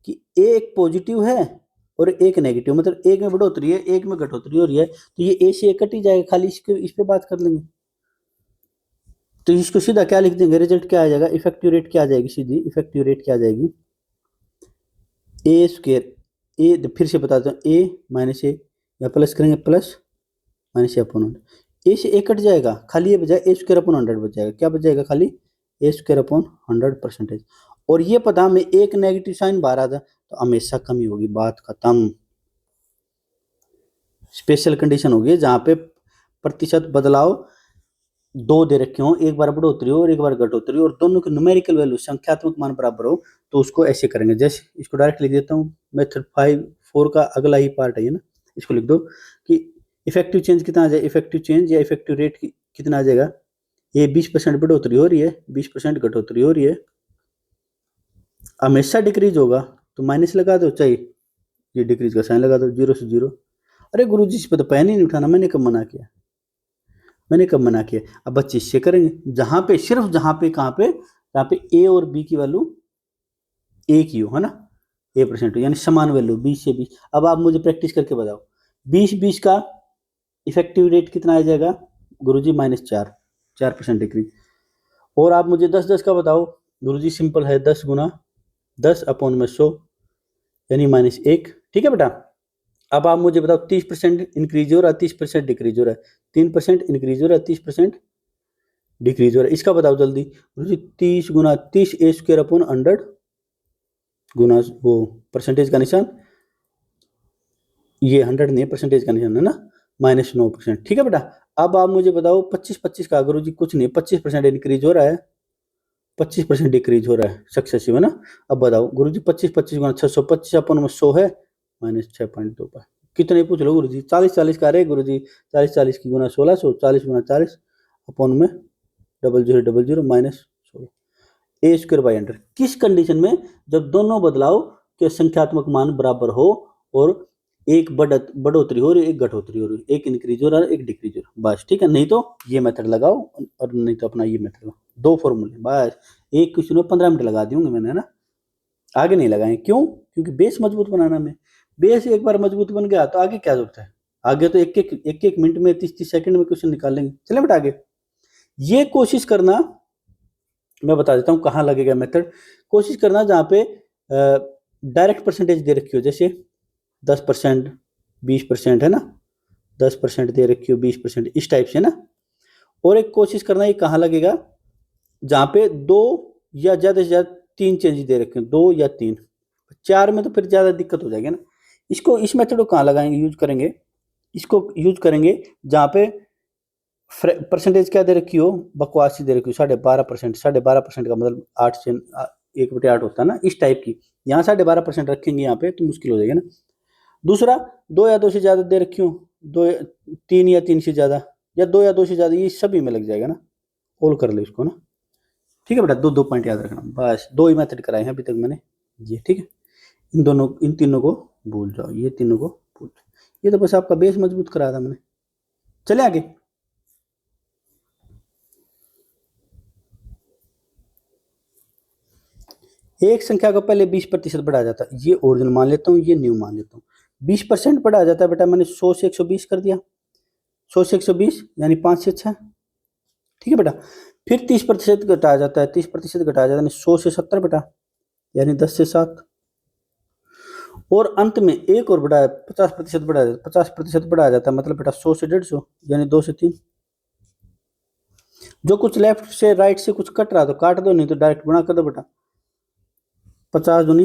कि a एक पॉजिटिव है और एक नेगेटिव, मतलब एक में बढ़ोतरी है एक में घटोतरी हो रही है, तो ये a से कट ही जाएगा, खाली इसके इस पे बात कर लेंगे। तो इसको सीधा क्या लिख देंगे, रिजल्ट क्या आ जाएगा, इफेक्टिव रेट क्या आ जाएगी, सीधी इफेक्टिव रेट क्या आ जाएगी, ए स्क्वेयर, ए फिर से बताता हूँ, ए माइनस ए, या प्लस करेंगे प्लस माइनस ए अपॉन 100, ए से ए कट जाएगा, खाली ये बजाय ए स्क्वायर अपॉन 100 बच जाएगा, क्या बच जाएगा, खाली ए स्क्वायर अपॉन 100%। और ये पता हमें एक नेगेटिव साइन बाहर आता तो हमेशा कमी होगी, बात खत्म। स्पेशल कंडीशन होगी जहां पे प्रतिशत बदलाव दो दे रखे हो, एक बार बढ़ोतरी हो और एक बार घटोतरी हो, और दोनों की न्यूमेरिकल वैल्यू संख्यात्मक मान बराबर हो, तो उसको ऐसे करेंगे। जैसे इसको डायरेक्ट लिख देता हूँ, मेथड 4 का अगला ही पार्ट है ना, इसको लिख दो कि इफेक्टिव चेंज कितना आ जाए, इफेक्टिव चेंज या इफेक्टिव रेट कितना आ जाएगा, ये 20% बढ़ोतरी हो रही है, 20% घटोतरी हो रही है, हमेशा डिक्रीज होगा तो माइनस लगा दो, चाहिए ये डिक्रीज का साइन लगा दो, 0 से 0। अरे गुरु जी इस पर तो पैन ही नहीं उठाना, मैंने कब मना किया, मैंने कब मना किया। अब बच्चे इससे करेंगे, जहां पे सिर्फ जहां पे कहां पे, जहां पे ए और बी की वैल्यू एक ही हो, है ना, a% यानी समान वैल्यू 20 से 20। अब आप मुझे प्रैक्टिस करके बताओ, 20 का इफेक्टिव रेट कितना आ जाएगा गुरुजी, -4% डिक्रीज। और आप मुझे 10-10 का बताओ गुरुजी, सिंपल है, 10 गुना 10 अपॉन में 100 यानी -1, ठीक है बेटा। अब आप मुझे बताओ 30% इंक्रीज हो रहा है, 30% डिक्रीज हो रहा है, 3% इंक्रीज हो रहा है, 30% डिक्रीज हो रहा है, इसका बताओ जल्दी गुरुजी। 30 गुना 30 ए स्क्वायर अपॉन 100 गुना वो परसेंटेज का निशान, ये 100 नहीं है, परसेंटेज का निशान है ना, -9%, ठीक है बेटा। अब आप मुझे बताओ 25-25 का, गुरुजी कुछ नहीं, 25% इंक्रीज हो रहा है, 25% डिक्रीज हो रहा है, सक्सेसिव है ना। अब बताओ गुरुजी 25-25 गुना 600, 25 अपन में 100 है, -6.25, कितने पूछ लो गुरुजी, 40-40 का रहे गुरुजी, 40-40 की गुना 1600, 40 गुना 40 अपन में 0000 -16, ए स्क्वायर बाई 100। किस कंडीशन में, जब दोनों बदलाव के संख्यात्मक मान बराबर हो और एक बढ़ोतरी हो रही है, एक घटोतरी हो रही है, एक इंक्रीज हो रहा है, एक डिक्रीज हो रहा है, बस ठीक है। नहीं तो ये मेथड लगाओ और नहीं तो अपना ये मेथड लगाओ, दो फॉर्मूले बस, एक क्वेश्चन में 15 मिनट लगा दूंगा मैंने, है ना, आगे नहीं लगाए, क्यों, क्योंकि बेस मजबूत बनाना में, बेस एक बार मजबूत बन गया तो आगे क्या जरूरत है, आगे तो एक मिनट में 30-30 सेकंड में क्वेश्चन निकाल लेंगे। चले बेटा आगे, ये कोशिश करना, मैं बता देता हूँ कहाँ लगेगा मेथड। कोशिश करना जहाँ पे डायरेक्ट परसेंटेज दे रखी हो, जैसे 10%, 20% है ना, 10% दे रखी हो, 20% इस टाइप से ना। और एक कोशिश करना ये कहाँ लगेगा, जहाँ पे दो या ज्यादा से ज्यादा 3 चेंज दे रखे हो, 2 या 3, 4 में तो फिर ज्यादा दिक्कत हो जाएगी ना। इसको, इस मेथड को कहाँ लगाएंगे, यूज करेंगे, इसको यूज करेंगे जहाँ पे परसेंटेज क्या दे रखी हो, बकवासी दे रखी हो, 12.5%, 12.5% का मतलब 8 से 1/8 होता है ना, इस टाइप की। यहाँ 12.5% रखेंगे यहाँ पे तो मुश्किल हो जाएगा ना। दूसरा, 2 या 2 से ज्यादा दे रखी हो, 3 या 3 से ज्यादा, या 2 या 2 से ज्यादा, ये सभी में लग जाएगा ना, ऑल कर लो इसको ना, ठीक है बेटा। दो पॉइंट याद रखना, बस 2 ही मेथड कराए हैं अभी तक मैंने, ये ठीक है। इन तीनों को भूल जाओ, ये तीनों को भूल जाओ, ये तो बस आपका बेस मजबूत करा था मैंने। चले आगे, एक संख्या को पहले 20% बढ़ाया जाता है, ये ओरिजिनल मान लेता हूँ, ये न्यू मान लेता हूँ। 20% बढ़ाया जाता है बेटा, मैंने 100 से 120 कर दिया, 100 से 120 यानी 5 से 6, ठीक है बेटा। फिर 30% घटाया जाता है, 30% घटाया जाता है 100 से 70 बेटा, यानी 10 से 7। और अंत में एक और बढ़ाया, 50% बढ़ाया जाता है, 50% बढ़ाया जाता है, मतलब बेटा 100 से 150 यानी 2 से 3। जो कुछ लेफ्ट से राइट से कुछ कट रहा तो काट दो, नहीं तो डायरेक्ट गुणा कर दो बेटा, 50 दूनी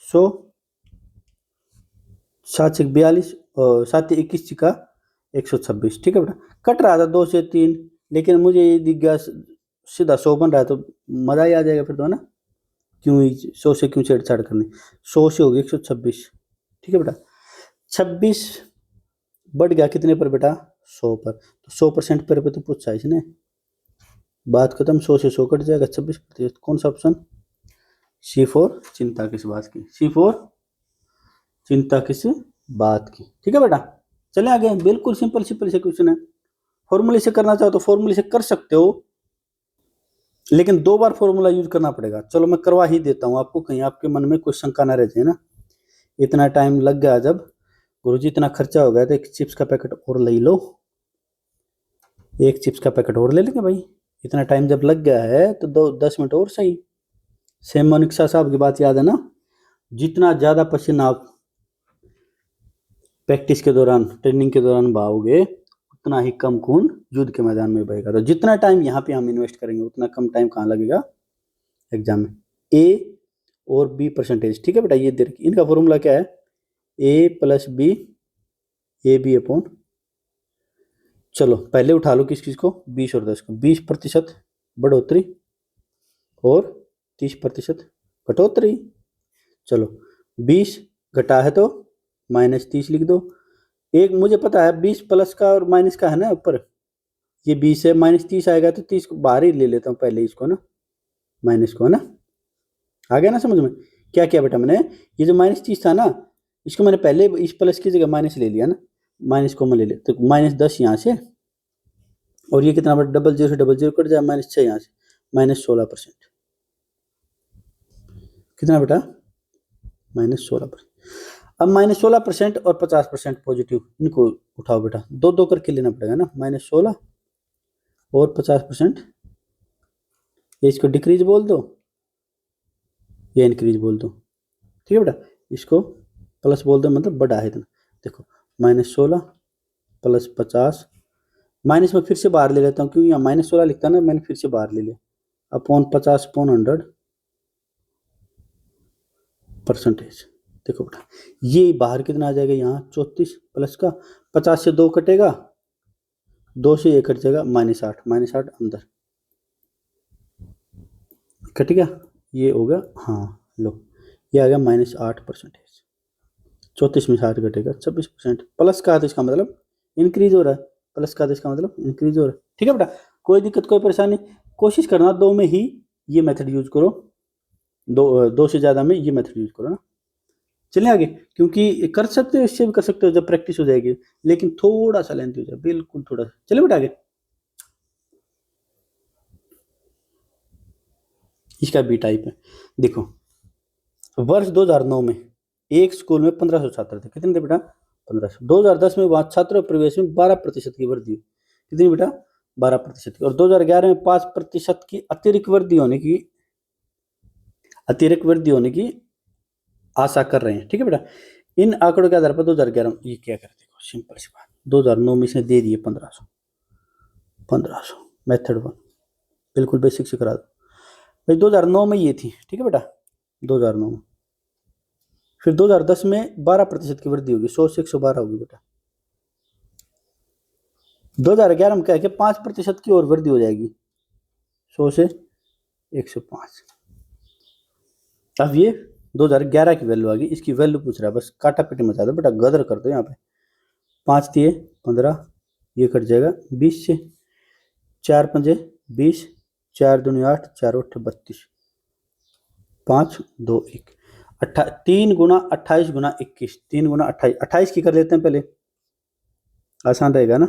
100, 7 से 42 और 7 21 का 126, ठीक है बेटा। कट रहा था 2 से 3, लेकिन मुझे ये दिख गया सीधा 100 बन रहा है, तो मज़ा ही आ जाएगा फिर तो, है ना। क्यों 100 से क्यों छेड़छाड़ करनी। 100 से हो गया 126, ठीक है बेटा। 26 बढ़ गया कितने पर बेटा, 100 पर, तो 100% पर तो पूछा इसने। बात खत्म, 100 से 100 कट जाएगा, 26%। कौन सा ऑप्शन, C4 चिंता किस बात की, C4 चिंता किस बात की, ठीक है बेटा। चले आगे, बिल्कुल सिंपल सिंपल से क्वेश्चन है। फॉर्मूले से करना चाहो तो फॉर्मूले से कर सकते हो, लेकिन 2 बार फॉर्मूला यूज करना पड़ेगा। चलो मैं करवा ही देता हूँ आपको, कहीं आपके मन में कोई शंका ना रह जाए ना। इतना टाइम लग गया, जब गुरुजी इतना खर्चा हो गया तो एक चिप्स का पैकेट और ले लो, एक चिप्स का पैकेट और ले लेंगे भाई। इतना टाइम जब लग गया है तो 10 मिनट और सही। सैमोनिक शाह साहब की बात याद है ना, जितना ज्यादा पसीना आप प्रैक्टिस के दौरान, ट्रेनिंग के दौरान बहाओगे, उतना ही कम खून युद्ध के मैदान में बहेगा। तो जितना टाइम यहाँ पे हम इन्वेस्ट करेंगे, उतना कम टाइम कहाँ लगेगा एग्जाम में। ए और बी परसेंटेज, ठीक है बेटा। ये देख, इनका फॉर्मूला क्या है, A plus B, A B upon, चलो पहले उठा लो किस किस को, 20 और 10 को। 20% बढ़ोतरी और 30% कटौतरी। चलो 20 घटा है तो -30 लिख दो। एक मुझे पता है 20 प्लस का और माइनस का है ना ऊपर, ये 20 है, -30 आएगा तो 30 को बाहर ही ले लेता हूँ पहले, इसको ना माइनस को, है ना। आ गया ना समझ में। क्या किया बेटा मैंने, ये जो -30 था ना, इसको मैंने पहले इस प्लस की जगह माइनस ले लिया ना, माइनस को मैं ले लिया, तो -10 यहाँ से, और ये कितना बेटा, 00 से 00 कट जाए, -6 यहाँ से, -16%। कितना बेटा, -16%। अब -16% और 50% पॉजिटिव, इनको उठाओ बेटा, 2-2 करके लेना पड़ेगा ना, -16 और 50%। ये इसको डिक्रीज बोल दो, ये इंक्रीज बोल दो, ठीक है बेटा। इसको प्लस बोल दो, मतलब बढ़ा है इतना। देखो -16 प्लस 50, माइनस में फिर से बाहर ले लेता हूँ, क्योंकि यहाँ -16 लिखता है ना, मैंने फिर से बाहर ले लिया, अपॉन 50 अपॉन 100%। देखो बेटा, ये बाहर कितना आ जाएगा, यहाँ 34 प्लस का 50 से 2 कटेगा, 2 से 1 कट जाएगा, -8, -8 अंदर कट गया, ये हो गया, हाँ लो, ये आ गया -8%। 34 में 7 कटेगा, 26%। प्लस का तो इसका मतलब इंक्रीज हो रहा है, प्लस का तो इसका मतलब इंक्रीज हो रहा है, ठीक है बेटा। कोई दिक्कत कोई परेशानी, कोशिश करना 2 में ही ये मेथड यूज करो, 2 से ज़्यादा में ये मेथड यूज करो ना। चलिए आगे, क्योंकि कर सकते हो, इससे भी कर सकते हो जब प्रैक्टिस हो जाएगी, लेकिन थोड़ा सा लेंथ हो जाए, बिल्कुल थोड़ा सा। चलिए बेटा आगे, इसका बी टाइप है। देखो, वर्ष 2009 में एक स्कूल में 1500 छात्र थे। कितने थे बेटा, 1500। 2010 में वहां छात्र प्रवेश में 12% की वृद्धि, कितनी बेटा, 12% की। और 2011 में 5% की अतिरिक्त वृद्धि होने की आशा कर रहे हैं, ठीक है बेटा। इन आंकड़ों के आधार पर 2011, ये क्या करते हो, सिंपल सी बात, 2009 में इसने दे दिए 1500 मेथड 1, बिल्कुल बेसिक से करा दो भाई। 2009 में ये थी, ठीक है बेटा, 2009 में। फिर 2010 में 12% की वृद्धि होगी, 100 से 112 होगी बेटा। 2011 में क्या है कि 5% की और वृद्धि हो जाएगी, 100 से 105। अब ये 2011 की वैल्यू आ गई, इसकी वैल्यू पूछ रहा है, बस काटा पीटी मचा दो बेटा, गदर कर दो यहाँ पे। 5 दिए 15, ये कट जाएगा 20 से, 4 पंजे 20, 4 दूनी 8, 4 8 32, 5 2 1, 3 गुना 28 गुना 21, 3 गुना 28, 28 की कर लेते हैं पहले, आसान रहेगा ना।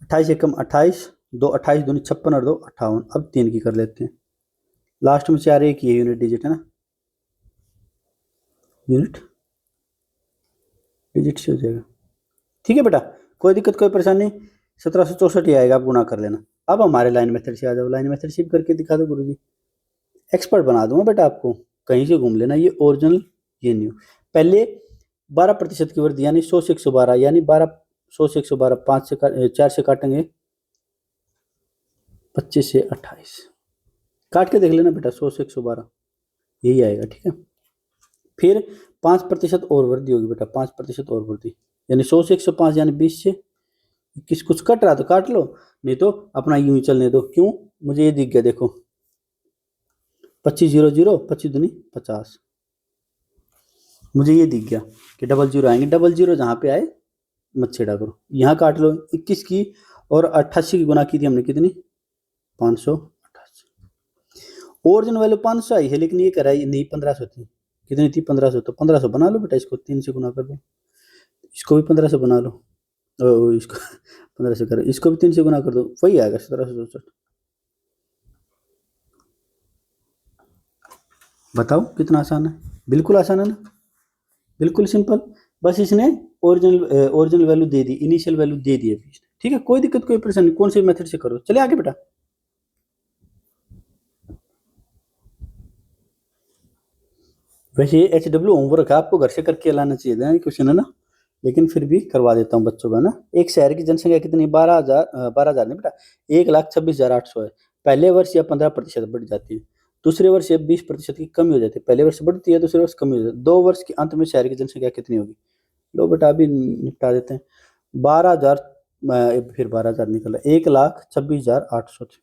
28 एकम 28, 2 28 दूनी 56 और 2 58। अब 3 की कर लेते हैं, लास्ट में 4 एक ही यूनिट डिजिट है ना, यूनिट डिजिट से हो जाएगा, ठीक है बेटा। कोई दिक्कत कोई परेशानी नहीं, 1764 ही आएगा, आप गुना कर लेना। अब हमारे लाइन मेथड से आ जाओ, लाइन मेथड से करके दिखा दो गुरुजी, एक्सपर्ट बना दूंगा बेटा आपको, कहीं से घूम लेना, ये ओरिजिनल ये न्यू। पहले 12% की वृद्धि, यानी 100 से 112, यानी 100 से 112, 5 से 4 से काटेंगे 25 से 28, काट के देख लेना बेटा, 100 से 112 यही आएगा, ठीक है। फिर 5% और वृद्धि होगी बेटा, 5% और वृद्धि, यानी 100 से 105, यानी 20 से 21 कुछ कट रहा तो काट लो, नहीं तो अपना यूं ही चलने दो। क्यों? मुझे ये दिख गया, देखो 25 0 0, 25 दूनी 50, मुझे ये दिख गया कि डबल जीरो आएंगे। डबल जीरो जहाँ पे आए मत छेड़ा करो, यहाँ काट लो। 21 की और 88 की गुना की थी हमने कितनी? 588। ओरिजिनल वैल्यू 500 आई है, लेकिन ये कह रहा है नहीं 1500 थी। कितनी थी? 1500। तो 1500 बना लो बेटा, इसको 3 से गुना कर दो, इसको भी 1500 बना लो, इसको 15 से करो, इसको भी 3 से गुना कर दो, वही आएगा 1764। बताओ कितना आसान है? बिल्कुल आसान है ना, बिल्कुल सिंपल। बस इसने ओरिजिनल वैल्यू दे दी, इनिशियल वैल्यू दे दी है। ठीक है, कोई दिक्कत कोई परेशानी, कौन से मेथड से करो। चले आगे बेटा। वैसे ये HW होमवर्क है, आपको घर से करके लाना चाहिए था क्वेश्चन, है ना, लेकिन फिर भी करवा देता हूँ बच्चों का ना। एक शहर की जनसंख्या कितनी? 12,000 नहीं बेटा, 1,26,800 है। पहले वर्ष या 15% बढ़ जाती है, दूसरे वर्ष या 20% की कमी हो जाती है। पहले वर्ष बढ़ती है, दूसरे वर्ष कमी हो जाती है। 2 वर्ष के अंत में शहर की जनसंख्या कितनी होगी? लो बेटा अभी निपटा देते हैं। 12,000, फिर 12,000 निकला, 1,26,800 थी।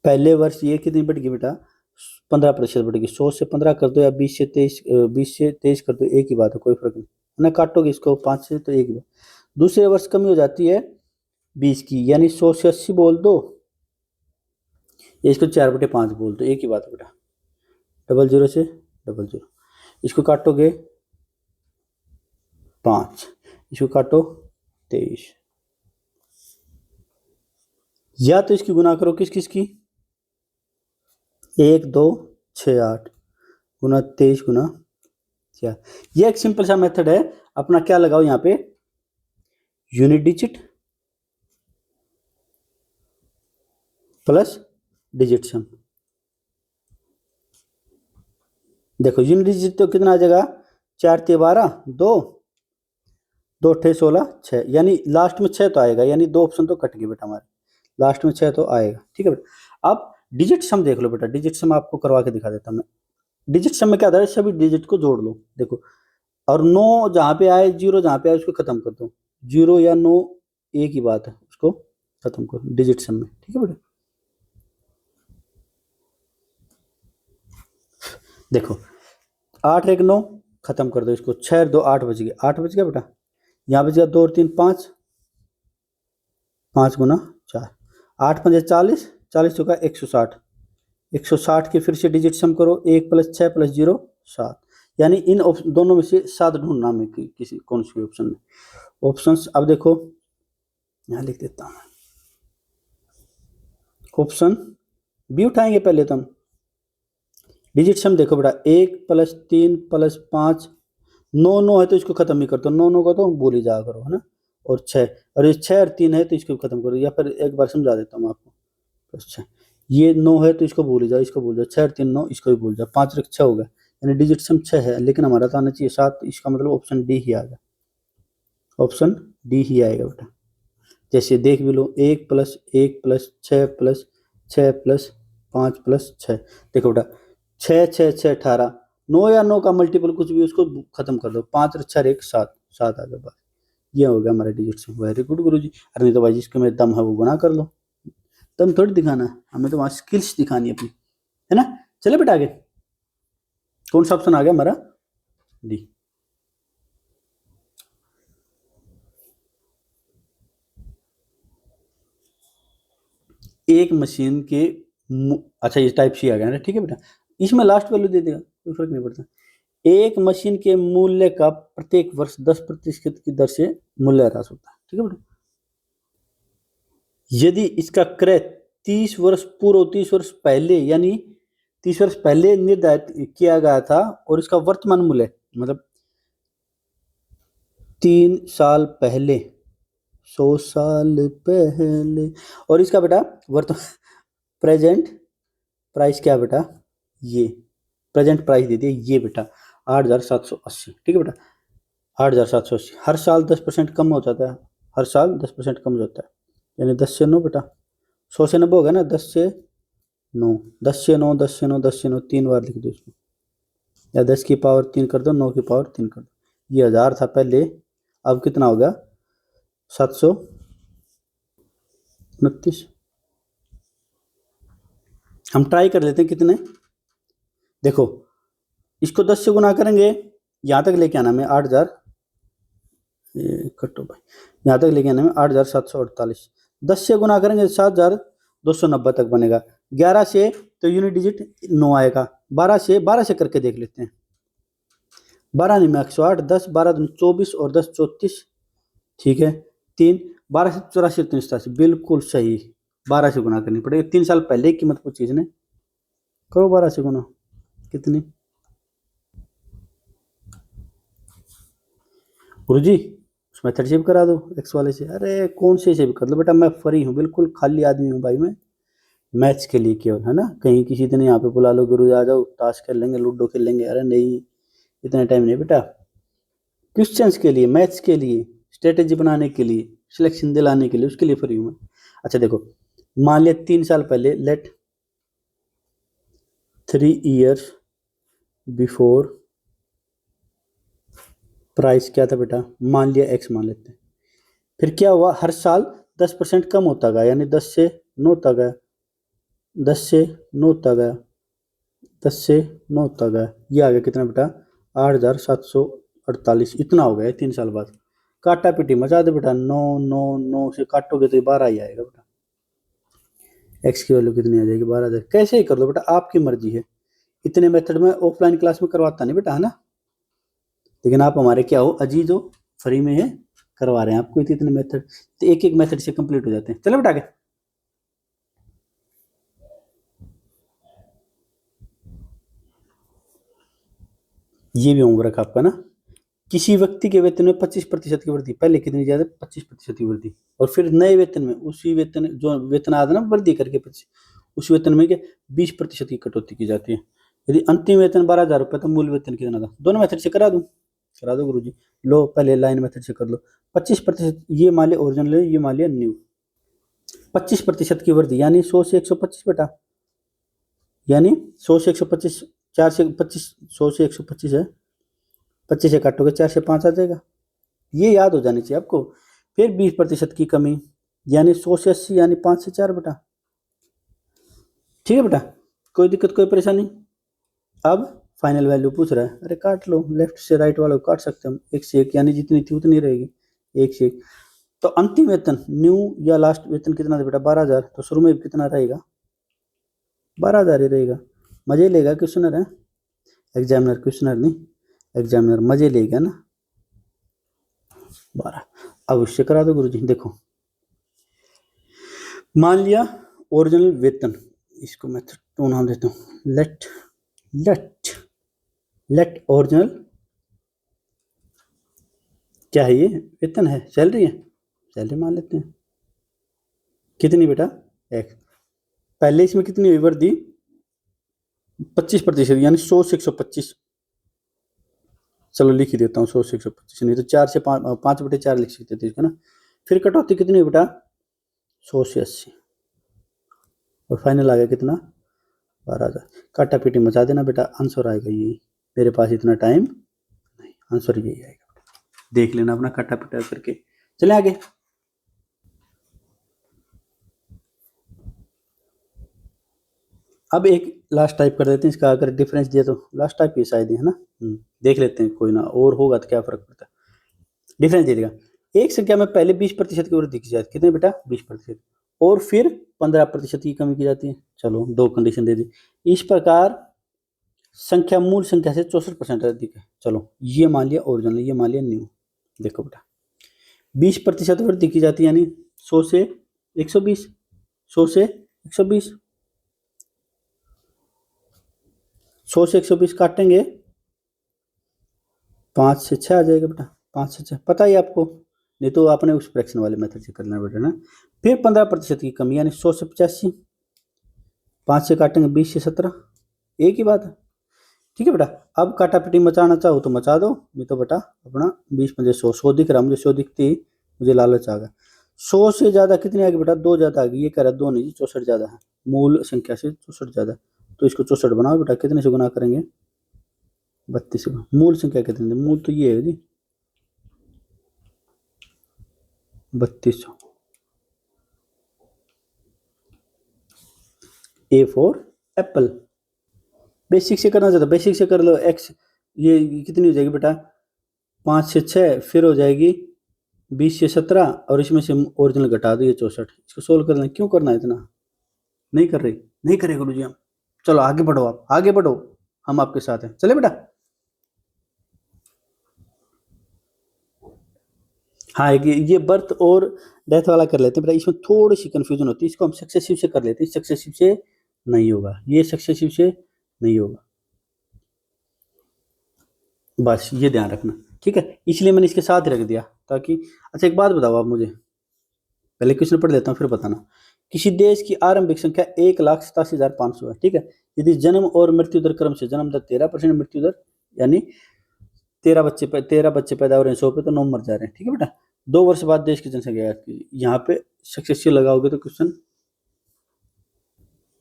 पहले वर्ष ये कितनी बढ़ गई बेटा? 15% बढ़ गई। 100 से 15 कर दो या 20 से 23 कर दो, एक ही बात है, कोई फर्क नहीं ना। काटोगे इसको 5 से तो एक ही बात। दूसरे वर्ष कमी हो जाती है 20 की, यानी 100 से 80 बोल दो, या इसको 4/5 बोल दो, एक ही बात है बेटा। 00 से 00, इसको काटोगे 5, इसको काटो 23, या तो इसकी गुना करो किस किस की? 1 2 6 8 गुना 23 गुना 4। ये एक सिंपल सा मेथड है अपना। क्या लगाओ यहाँ पे? यूनिट डिजिट प्लस डिजिट सम। देखो यूनिट डिजिट तो कितना आ जाएगा? 4 × 12, 2 2 × 16 6, यानी लास्ट में 6 तो आएगा, यानी 2 ऑप्शन तो कट गए बेटा हमारे, लास्ट में 6 तो आएगा। ठीक है बेटा। अब डिजिट सम देख लो बेटा, डिजिट सम आपको करवा के दिखा देता हूं मैं। डिजिट सम में क्या था? सभी डिजिट को जोड़ लो, देखो, और 9 जहां पे आए, 0 जहां पे आए उसको खत्म कर दो। 0 या 9 एक ही बात है, उसको खत्म करो डिजिट सम में। ठीक है बेटा, देखो 8 1 9 खत्म कर दो इसको, 6 2 8 बच गए, 8 बच गया बेटा। यहाँ बच गया 2 और 3 5, 5 गुना 4, 8 5 40, 40 चौका 160, 160 के फिर से डिजिट सम करो, 1 + 6 + 0 7, यानी इन दोनों में से 7 ढूंढना में किसी कौन सी ऑप्शन में। ऑप्शंस अब देखो, यहाँ लिख देता हूँ, ऑप्शन बी उठाएंगे पहले तो हम। डिजिट सम देखो बेटा, 1 + 3 + 5, 9 9 है तो इसको खत्म ही कर दो, 9 9 का तो भूल ही जा करो, है ना। और 6, और ये 6 और 3 है तो इसको खत्म करो, या फिर एक बार समझा देता हूँ आपको। अच्छा, ये 9 है तो इसको भूल ही जाओ, इसको भूल जाओ, 6 और 3 9, इसको भी भूल जाओ, 5 और 6 हो गया, यानी डिजिट सम 6 है, लेकिन हमारा तो आना चाहिए 7, इसका मतलब ऑप्शन डी ही आ गया, ऑप्शन डी ही आएगा बेटा। जैसे देख भी लो, 1 + 1 + 6 + 6 + 5 + 6, देखो बेटा 6 6 6 18, 9 या 9 का मल्टीपल कुछ भी उसको खत्म कर दो, 5 और 6 1 7, 7 आ गया बस। ये हो गया हमारा डिजिट सम। वेरी गुड गुरुजी। अरे नहीं तो भाई जिसके में दम है वो गुना कर लो, दम थोड़ी दिखाना है हमें, तो वहाँ स्किल्स दिखानी है अपनी, है ना। चले बेटा आगे, कौन सा ऑप्शन आ गया हमारा? डी। एक मशीन के अच्छा ये टाइप सी आ गया ना, ठीक है बेटा, इसमें लास्ट वैल्यू दे देगा, कोई फर्क नहीं पड़ता। एक मशीन के मूल्य का प्रत्येक वर्ष 10% की दर से मूल्य ह्रास होता है। ठीक है बेटा, यदि इसका क्रय 30 वर्ष पूर्व, 30 वर्ष पहले, यानी 30 वर्ष पहले निर्धारित किया गया था, और इसका वर्तमान मूल्य मतलब 3 साल पहले, 100 साल पहले, और इसका बेटा वर्तमान प्रेजेंट प्राइस क्या बेटा? ये प्रेजेंट प्राइस दे दिया ये बेटा 8,780। ठीक है बेटा, 8,780, हर साल 10% कम हो जाता है, हर साल 10% कम हो जाता है, यानी 10 से 9 बेटा, 100 से 90 हो गया ना, 10 से 9, 10 से 9, 10 से 9, 10 से 9, 3 बार लिख दो इसको, या 10 की पावर 3 कर दो, 9 की पावर 3 कर दो। ये 1000 था पहले, अब कितना हो गया? 729। हम ट्राई कर लेते हैं कितने, देखो इसको 10 से गुना करेंगे, यहाँ तक लेके आना में 8000, कटो भाई, यहाँ तक लेके आने में 8748। 10 से गुना करेंगे 7290 तक बनेगा। 11 से तो यूनिट डिजिट 9 आएगा। 12 से करके देख लेते हैं। 12 नहीं में 108, 10 12 दूनी 24 और 10 34, ठीक है। 3 12 से 84 387, बिल्कुल सही। 12 से गुना करनी पड़ेगी। 3 साल पहले की कीमत पूछी इसने, करो 12 से गुना, कितनी गुरुजी? उस मेथड से भी करा दो एक्स वाले से। अरे कौन से भी कर लो बेटा, मैं फ्री हूँ, बिल्कुल खाली आदमी हूँ भाई मैं, मैथ्स के लिए केवल, है ना। कहीं किसी दिन यहाँ पे बुला लो, गुरु आ जाओ, ताश खेल लेंगे, लूडो खेल लेंगे। अरे नहीं, इतना टाइम नहीं बेटा, क्वेश्चंस के लिए, मैथ्स के लिए, स्ट्रेटेजी बनाने के लिए, सिलेक्शन दिलाने के लिए, उसके लिए फ्री हूँ मैं। अच्छा देखो, मान लिया 3 साल पहले, लेट 3 years बिफोर प्राइस क्या था बेटा, मान लिया एक्स मान लेते हैं। फिर क्या हुआ, हर साल 10% कम होता गया, यानी 10 से 9 होता गया, 10 से 9 होता गया, 10 से 9 होता गया। ये आ गया कितना बेटा, 8748। इतना हो गया 3 साल बाद। काटा पीटी मचा दे बेटा, 9 9 9 से काटोगे तो 12 ही आएगा बेटा। एक्स की वैल्यू कितनी आ जाएगी, 12,000। कैसे ही कर दो बेटा, आपकी मर्जी है। इतने मेथड में ऑफलाइन क्लास में करवाता नहीं बेटा, है ना। लेकिन आप हमारे क्या हो, अजीज हो, फ्री में है, करवा रहे हैं आपको इतने मेथड, तो एक एक मेथड से कंप्लीट हो जाते हैं। चलो बेटा आगे। ये भी होमवर्क आपका ना। किसी व्यक्ति के वेतन में 25% की वृद्धि, पहले कितनी ज्यादा, 25% की वृद्धि, और फिर नए वेतन में उसी वेतन जो वेतन आता ना वृद्धि करके 25, उस वेतन में क्या 20% की कटौती की जाती है। यदि अंतिम वेतन 12,000 रुपये, तो मूल वेतन कितना था। दोनों मेथड से करा दूं, करा दो गुरुजी। लो पहले लाइन मेथड से कर लो। 25%, ये मान लिया ओरिजिनल, ये मान लिया न्यू। 25% की वृद्धि यानी 100 से 125 बेटा, यानी 100 से 125, 4 से 25, 100 से 125 है, 25 से काटोगे 4 से 5 आ जाएगा। ये याद हो जानी चाहिए आपको। फिर 20% की कमी, यानी 100 से 80, यानी 5 से 4 बेटा। ठीक है बेटा, कोई दिक्कत कोई परेशानी। अब फाइनल वैल्यू पूछ रहा है, अरे काट लो, लेफ्ट से राइट वालों को काट सकते हम, 1 से 1, यानी जितनी थी उतनी रहेगी, 1 से 1। तो अंतिम वेतन न्यू या लास्ट वेतन कितना था बेटा, 12,000। तो शुरू में कितना रहेगा, 12,000 ही रहेगा। मजे लेगा क्वेश्चनर है, एग्जामिनर क्वेश्चनर नहीं, एग्जामिनर मजे लेगा ना। 12 अवश्य करा दो गुरुजी। देखो मान लिया ओरिजिनल वेतन, इसको मैं तो नाम देता हूँ, लेट लेट लेट ओरिजिनल, क्या है ये, वेतन है, सैलरी है, सैलरी मान लेते हैं। कितनी बेटा, एक, पहले इसमें कितनी हुई वृद्धि, 25%, यानी 100 से 125। चलो लिख ही देता हूँ, 100 से 125, नहीं तो 4 से 5/4 लिख सकते थे इसको ना। फिर कटौती कितनी हुई बेटा, 100 से 80, और फाइनल आ गया कितना, 12,000। काटा पीटी मचा देना बेटा, आंसर आएगा यही। मेरे पास इतना टाइम नहीं, आंसर यही आएगा, देख लेना अपना काटा पीटा करके। चले आगे। अब एक लास्ट टाइप कर देते हैं इसका, अगर डिफरेंस दिया तो लास्ट टाइप ही शायद है ना। देख लेते हैं, कोई ना और होगा तो क्या फर्क पड़ता है। डिफरेंस दे देगा, एक संख्या में पहले 20% की वृद्धि की जाती है, कितने बेटा, 20%, और फिर 15% की कमी की जाती है। चलो दो कंडीशन दे दी। इस प्रकार संख्या मूल संख्या से 64% अधिक है। चलो ये मान लिया ओरिजिनल, ये मान लिया न्यू। देखो बेटा 20% वृद्धि की जाती है, यानी 100 से 120, 100 से 120, 100 से 120 काटेंगे, 5 से 6 आ जाएगा बेटा, 5 से 6 पता ही आपको, नहीं तो आपने उस फ्रैक्शन वाले मेथड से करना बेटा ना। फिर 15% की कमी, यानी 100 से 85, 5 से काटेंगे 20 से 17, एक ही बात है। ठीक है बेटा, अब काटा पीटी मचाना चाहो तो मचा दो, नहीं तो बेटा अपना 20 100 दिख रहा, मुझे 100 दिखती, मुझे लालच आ गया। 100 से ज़्यादा कितनी आ गई बेटा, 2 ज़्यादा आ गई। ये कह रहा है 2 नहीं, 64 ज़्यादा है, मूल संख्या से 64 ज़्यादा। तो इसको 64 बनाओ बेटा, कितने से गुना करेंगे, 32 से। मूल संख्या कितनी है, मूल तो ये है जी, 3200। A for Apple. बेसिक से करना चाहता, बेसिक से कर लो। एक्स ये कितनी हो जाएगी बेटा, 5 से 6, फिर हो जाएगी 20 से 17, और इसमें से ओरिजिनल घटा दो, ये 64। इसको सोल्व करना, क्यों करना है इतना, नहीं कर रही, नहीं करेगा गुरु जी हम। चलो आगे बढ़ो, आप आगे बढ़ो, हम आपके साथ हैं, चले बेटा। हाँ, ये बर्थ और डेथ वाला कर लेते हैं बेटा, इसमें थोड़ी सी कंफ्यूजन होती है, इसको हम सक्सेसिव से कर लेते हैं। सक्सेसिव से नहीं होगा, ये सक्सेसिव से नहीं होगा, बस ये ध्यान रखना, ठीक है। इसलिए मैंने इसके साथ ही रख दिया ताकि। अच्छा एक बात बताओ आप मुझे, पहले क्वेश्चन पढ़ लेता हूँ फिर बताना। किसी देश की आरंभिक संख्या 1,87,500 है, ठीक है। यदि जन्म और मृत्यु दर क्रम से, जन्म दर 13%, मृत्यु दर यानी 13 बच्चे पैदा हो रहे हैं 100 पे, तो 9 मर जा रहे हैं, ठीक है बेटा। 2 वर्ष बाद देश की जनसंख्या, यहाँ पे सक्सेसिव लगाओगे तो क्वेश्चन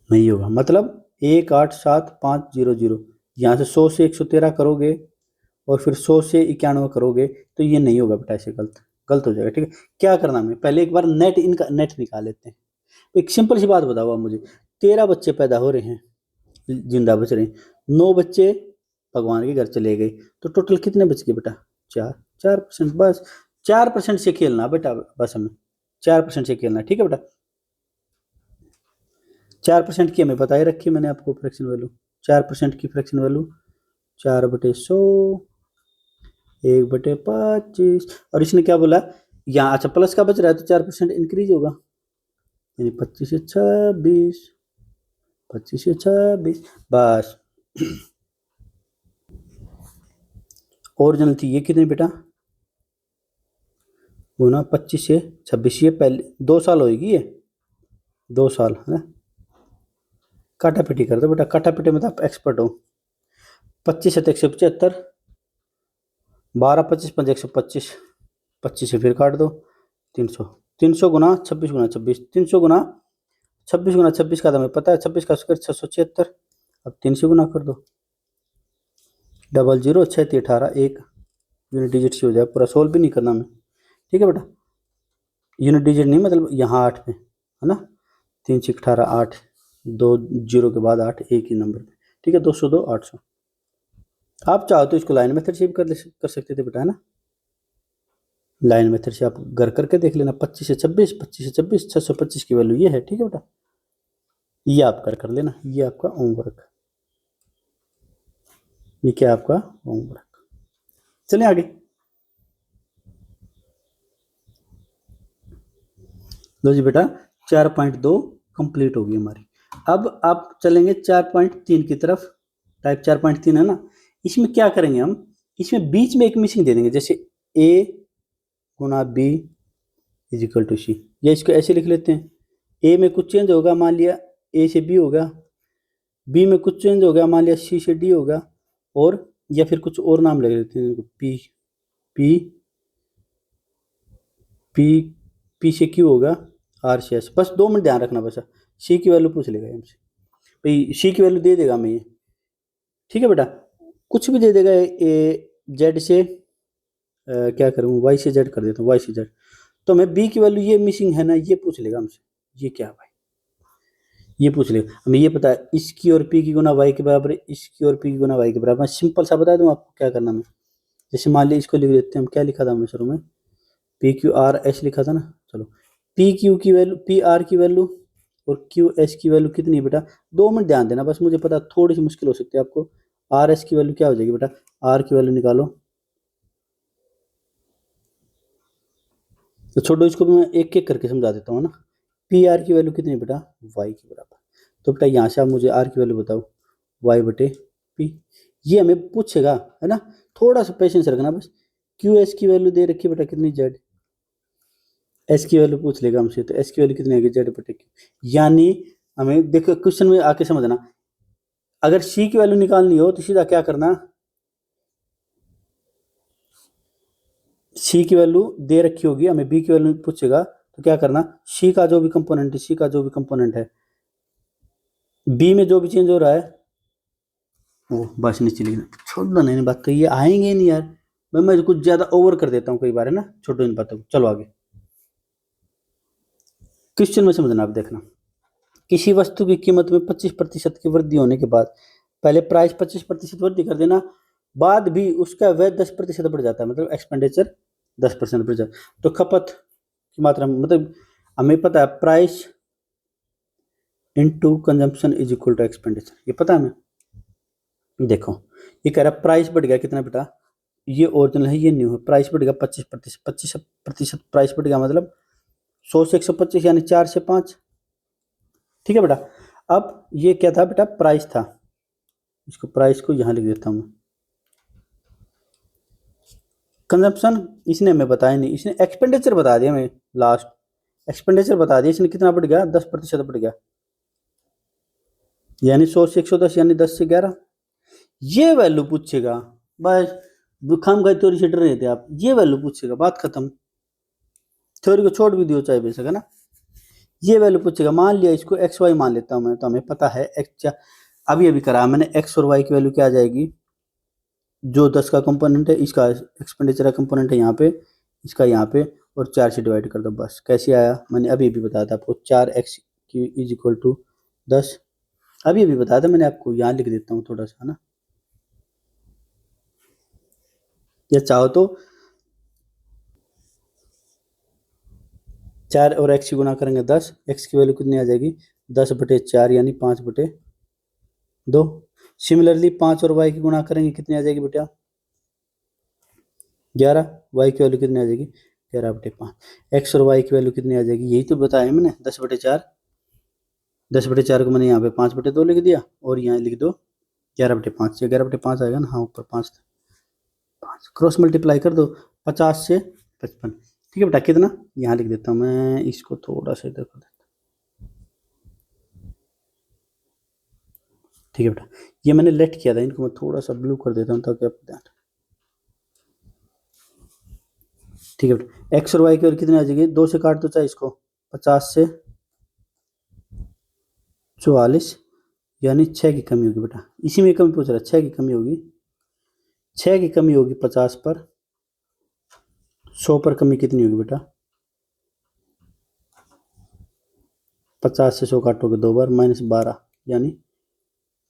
नहीं होगा, मतलब 1,87,500, यहाँ से 100 से 113 करोगे और फिर 100 से 91 करोगे, तो ये नहीं होगा बेटा, ऐसे गलत गलत हो जाएगा, ठीक है। क्या करना है, पहले एक बार नेट इनका नेट निकाल लेते हैं। एक सिंपल सी बात बताओ आप मुझे, 13 बच्चे पैदा हो रहे हैं, जिंदा बच रहे हैं, 9 बच्चे भगवान के घर चले गए, तो टोटल कितने बच गए बेटा, 4%। बस 4% से खेलना बेटा, बस हमें 4% से खेलना, ठीक है बेटा। 4% की हमें बता ही रखी मैंने आपको फ्रैक्शन वैल्यू, 4% की फ्रैक्शन वैल्यू 4/100, 1/25। और इसने क्या बोला यहाँ, अच्छा प्लस का बच रहा है तो 4% इंक्रीज होगा, यानी 25 से 26, 25 से 26, बस। ओरिजिनल थी ये कितनी बेटा, वो ना 25 से 26, ये पहले 2 साल होगी, ये 2 साल है। काटापीटी कर दो बेटा, काटापीटी में तो आप एक्सपर्ट हो। 25 से 175, 12 25 5 125, 25 से फिर काट दो 300, 300 गुना 26 गुना 26, 300 गुना 26 गुना 26 का तो हमें पता है, 26 का स्क्वायर 676। अब 3 से गुना कर दो, 00 6 18, एक यूनिट डिजिट से हो जाए, पूरा सोल्व भी नहीं करना हमें, ठीक है बेटा। यूनिट डिजिट नहीं मतलब यहाँ 8 पे है ना, 3 से 18 8, 2 जीरो के बाद 8, एक ही नंबर पे, ठीक है। 202 800। आप चाहो तो इसको लाइन मेथड से भी कर सकते थे बेटा, है ना। लाइन मेथड से आप घर करके देख लेना, 25 से 26, 25 से 26, 625 की वैल्यू ये है, ठीक है बेटा। ये आप कर लेना, ये आपका होमवर्क, ये क्या आपका होमवर्क। चलिए आगे, लो जी बेटा 4.2 कंप्लीट होगी हमारी। अब आप चलेंगे 4.3 की तरफ, टाइप 4.3 है ना। इसमें क्या करेंगे हम, इसमें बीच में एक मिसिंग दे देंगे, जैसे a गुना b is equal to C, या इसको ऐसे लिख लेते हैं, a में कुछ चेंज होगा, मान लिया a से b होगा, b में कुछ चेंज होगा, मान लिया c से d होगा, और या फिर कुछ और नाम लग लेते हैं, p p p p से q होगा, r से s। बस 2 मिनट ध्यान रखना, बस c की वैल्यू पूछ लेगा हमसे, भाई c की वैल्यू दे देगा हमें ये, ठीक है बेटा। कुछ भी दे देगा, ए जेड से क्या करूँ, वाई से जेड कर देता हूँ, वाई से जेड। तो मैं बी की वैल्यू ये मिसिंग है ना, ये पूछ लेगा हमसे, ये क्या भाई, ये पूछ लेगा हमें। ये पता है इसकी और पी की गुना वाई के बराबर है, इसकी और पी की गुना वाई के बराबर। मैं सिंपल सा बता दूं आपको क्या करना है। जैसे मान लीजिए इसको लिख देते हैं हम, क्या लिखा था हमने शुरू में, पी क्यू आर एस लिखा था ना। चलो पी क्यू की वैल्यू, पी आर की वैल्यू और क्यू एस की वैल्यू कितनी है बेटा, 2 मिनट ध्यान देना बस, मुझे पता थोड़ी सी मुश्किल हो सकती है आपको। आर एस की वैल्यू क्या हो जाएगी बेटा, आर की वैल्यू निकालो, तो छोड़ो इसको भी मैं एक एक करके समझा देता हूँ ना। पी आर की वैल्यू कितनी है बेटा, वाई के बराबर। तो बेटा यहाँ से आप मुझे आर की वैल्यू बताओ, वाई बटे पी, ये हमें पूछेगा, है ना। थोड़ा सा पेशेंस रखना बस। क्यू एस की वैल्यू दे रखी है बेटा कितनी, जेड। एस की वैल्यू पूछ लेगा हमसे, तो एस की वैल्यू कितनी आएगी, जेड बटे क्यू। यानी हमें देखो क्वेश्चन में आके समझना, अगर सी की वैल्यू निकालनी हो तो सीधा क्या करना, सी की वैल्यू दे रखी होगी हमें, बी की वैल्यू पूछेगा तो क्या करना, सी का जो भी कंपोनेंट है, सी का जो भी कंपोनेंट है, बी में जो भी चेंज हो रहा है वो बस नीचे लिखना, छोड़ दो। नहीं बात तो ये आएंगे नहीं यार, मैं कुछ ज्यादा ओवर कर देता हूँ कई बार, है ना, छोड़ो इन बातों को, चलो आगे। क्वेश्चन में समझना, आप देखना। किसी वस्तु की कीमत में 25% की वृद्धि होने के बाद पहले प्राइस 25% वृद्धि कर देना, बाद भी उसका व्यय 10% बढ़ जाता है, मतलब एक्सपेंडिचर 10% बढ़ जाता है। तो खपत की मात्रा में, मतलब हमें पता है price into consumption is equal to expenditure, ये पता है हमें। देखो ये कह रहा है प्राइस बढ़ गया कितना बेटा, ये ओरिजिनल है ये न्यू है, प्राइस बढ़ गया 25%, 25% प्राइस बढ़ गया, मतलब 100 से 125 यानी 4 से 5। ठीक है बेटा। अब ये क्या था बेटा, प्राइस था, इसको प्राइस को यहां लिख देता हूं मैं। कंजप्शन इसने हमें बताया नहीं, इसने एक्सपेंडिचर बता दिया हमें, लास्ट एक्सपेंडिचर बता दिया इसने, कितना बढ़ गया 10% बढ़ गया, यानी 100 से 110 यानी 10 से 11। ये वैल्यू पूछेगा, बस खाम खा थ्योरी से डर रहे थे आप, ये वैल्यू पूछेगा, बात खत्म। थ्योरी को छोड़ भी दियो चाहे बेशक, है ना। ये वैल्यू पूछेगा, मान लिया इसको एक्स वाई मान लेता हूं मैं, तो हमें पता है एक्स, अभी अभी करा मैंने, एक्स और वाई की वैल्यू क्या आ जाएगी, जो 10 का कंपोनेंट है इसका एक्सपेंडिचर का कंपोनेंट है यहाँ पे, इसका यहाँ पे, और 4 से डिवाइड कर दो, बस। कैसे आया, मैंने अभी अभी बताया था आपको, 4x इज इक्वल टू 10, अभी अभी बताया था मैंने आपको, यहाँ लिख देता हूँ थोड़ा सा, है ना। या चाहो तो 4 और x की गुना करेंगे 10, x की वैल्यू कितनी आ जाएगी 10/4 यानी 5/2। सिमिलरली 5 और y की गुणा करेंगे कितनी आ जाएगी बेटा 11, y की वैल्यू कितनी आ जाएगी 11/5, x और y की वैल्यू कितनी आ जाएगी, यही तो बताया मैंने 10/4, 10/4 को मैंने यहाँ पे 5/2 लिख दिया, और यहाँ लिख दो 11/5, या 11/5 आएगा ना, हाँ ऊपर 5 क्रॉस मल्टीप्लाई कर दो 50 से 55। ठीक है बेटा, कितना यहाँ लिख देता हूँ मैं, इसको थोड़ा सा इधर कर देता हूँ। ठीक है बेटा, ये मैंने लेट किया था, इनको मैं थोड़ा सा ब्लू कर देता हूँ ताकि आपको ध्यान। ठीक है बेटा, एक्स और वाई की वैल्यू कितनी आ जाएगी, 2 से काट दो चाहे इसको, 50 से 44 यानी 6 की कमी होगी बेटा, इसी में कमी पूछ रहा है, 6 की कमी होगी, 6 की कमी होगी 50 पर, 100 पर कमी कितनी होगी बेटा, 50 से 100 काटोगे 2 बार, -12 यानी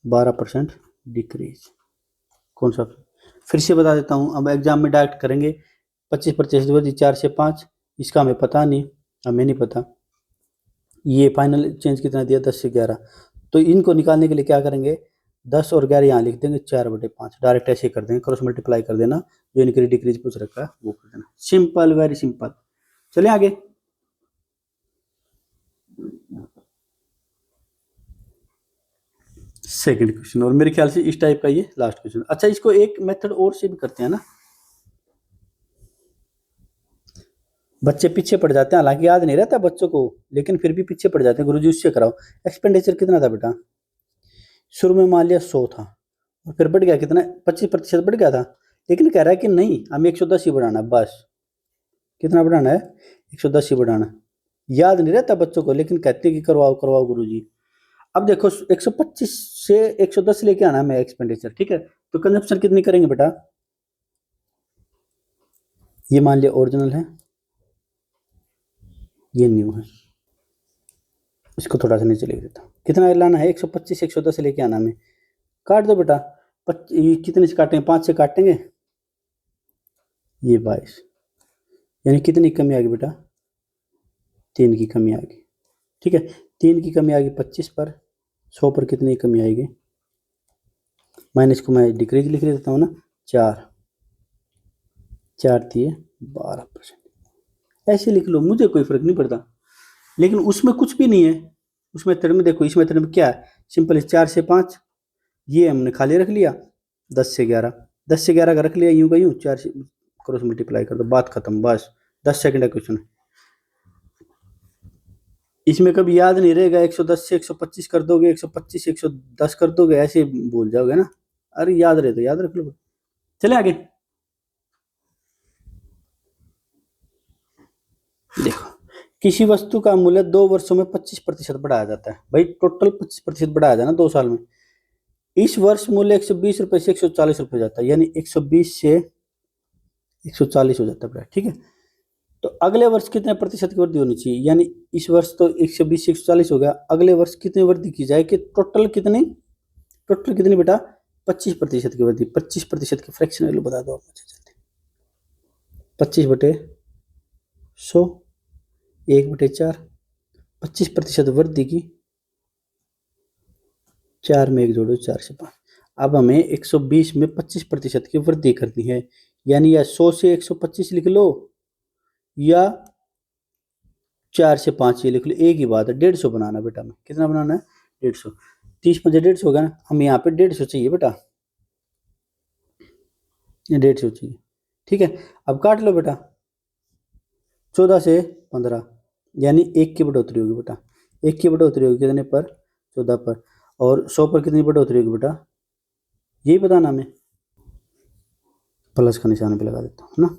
12% डिक्रीज। कौन सा, फिर से बता देता हूँ, अब एग्जाम में डायरेक्ट करेंगे, 25% 4 से 5, इसका हमें पता नहीं, हमें नहीं पता, ये फाइनल चेंज कितना दिया 10 से 11, तो इनको निकालने के लिए क्या करेंगे, 10 और 11 यहाँ लिख देंगे, 4/5 डायरेक्ट ऐसे कर देंगे, क्रॉस मल्टीप्लाई कर देना, जो इनक्रीज डिक्रीज पूछ रखा है वो कर देना, सिंपल, वेरी सिंपल। चलिए आगे। सेकंड क्वेश्चन, और मेरे ख्याल से इस टाइप का ये लास्ट क्वेश्चन। अच्छा, इसको एक मेथड और से भी करते हैं ना, बच्चे पीछे पड़ जाते हैं, हालांकि याद नहीं रहता बच्चों को, लेकिन फिर भी पीछे पड़ जाते हैं, गुरुजी उससे कराओ। एक्सपेंडिचर कितना था बेटा, शुरू में मान लिया 100 था, और फिर बढ़ गया कितना, 25% बढ़ गया था, लेकिन कह रहा है कि नहीं हमें 110 ही बढ़ाना है, बस। कितना बढ़ाना है, 110 ही बढ़ाना है। याद नहीं रहता बच्चों को, लेकिन कहते हैं कि करवाओ करवाओ गुरुजी। अब देखो 125 से 110 लेके आना है एक्सपेंडिचर, ठीक है, तो कंजप्शन कितनी करेंगे बेटा, ये मान लिया ओरिजिनल है, ये न्यू है, इसको थोड़ा सा नीचे लिख देता हूँ, कितना लाना है 125 से 110 लेके आना हमें, काट दो बेटा, ये कितने से काटेंगे, 5 से काटेंगे, ये 22, यानी कितनी कमी आ गई बेटा, 3 की कमी आ गई। ठीक है, 3 की कमी आ गई 25 पर, 100 पर कितनी कमी आएगी, माइनस को मैं डिक्रीज लिख देता हूँ ना, 4 दिए 12%, ऐसे लिख लो, मुझे कोई फर्क नहीं पड़ता, लेकिन उसमें कुछ भी नहीं है, उस मेथड में देखो, इस मेथड में क्या है, सिंपल 4 से 5, ये हमने खाली रख लिया, 10 से 11, 10 से 11 का रख लिया, यूं का यूं, 4 से क्रॉस मल्टीप्लाई कर दो, बात खत्म, बस। 10 सेकंड का क्वेश्चन है, इसमें कभी याद नहीं रहेगा, 110 से 125 कर दोगे, 125 से 110 कर दोगे, ऐसे भूल जाओगे ना, अरे याद रहे तो याद रख लो। चले आगे, देखो किसी वस्तु का मूल्य 2 वर्षों में 25% बढ़ाया जाता है, भाई टोटल 25% बढ़ाया जाना 2 साल में, इस वर्ष मूल्य 120 रुपए से 140 रुपए जाता है, यानी 120 से 140 हो जाता है, ठीक है। तो अगले वर्ष कितने प्रतिशत की वृद्धि होनी चाहिए, यानी इस वर्ष तो 120 से 140 हो गया, अगले वर्ष कितनी वृद्धि की जाए कि टोटल कितनी बेटा 25% की वृद्धि। 25% की फ्रैक्शन वैल्यू बता दो आप मुझे जल्दी। 25/100 1/4 25% वृद्धि की, 4 में 1 जोड़ो 4 से 5। अब हमें 120 में 25% की वृद्धि करनी है, यानी या 100 से 125 लिख लो या 4 से 5 ये लिख लो, एक ही बात है। 150 बनाना बेटा, में कितना बनाना है 150। 30 में 150 होगा ना, हमें यहाँ पे 150 चाहिए बेटा, 150 चाहिए। ठीक है, अब काट लो बेटा, 14 से 15 यानी 1 की बढ़ोतरी होगी बेटा, 1 की बढ़ोतरी होगी कितने पर 14 पर, और 100 पर कितनी बढ़ोतरी होगी बेटा, यही बताना हमें, प्लस का निशान भी लगा देता हूँ ना।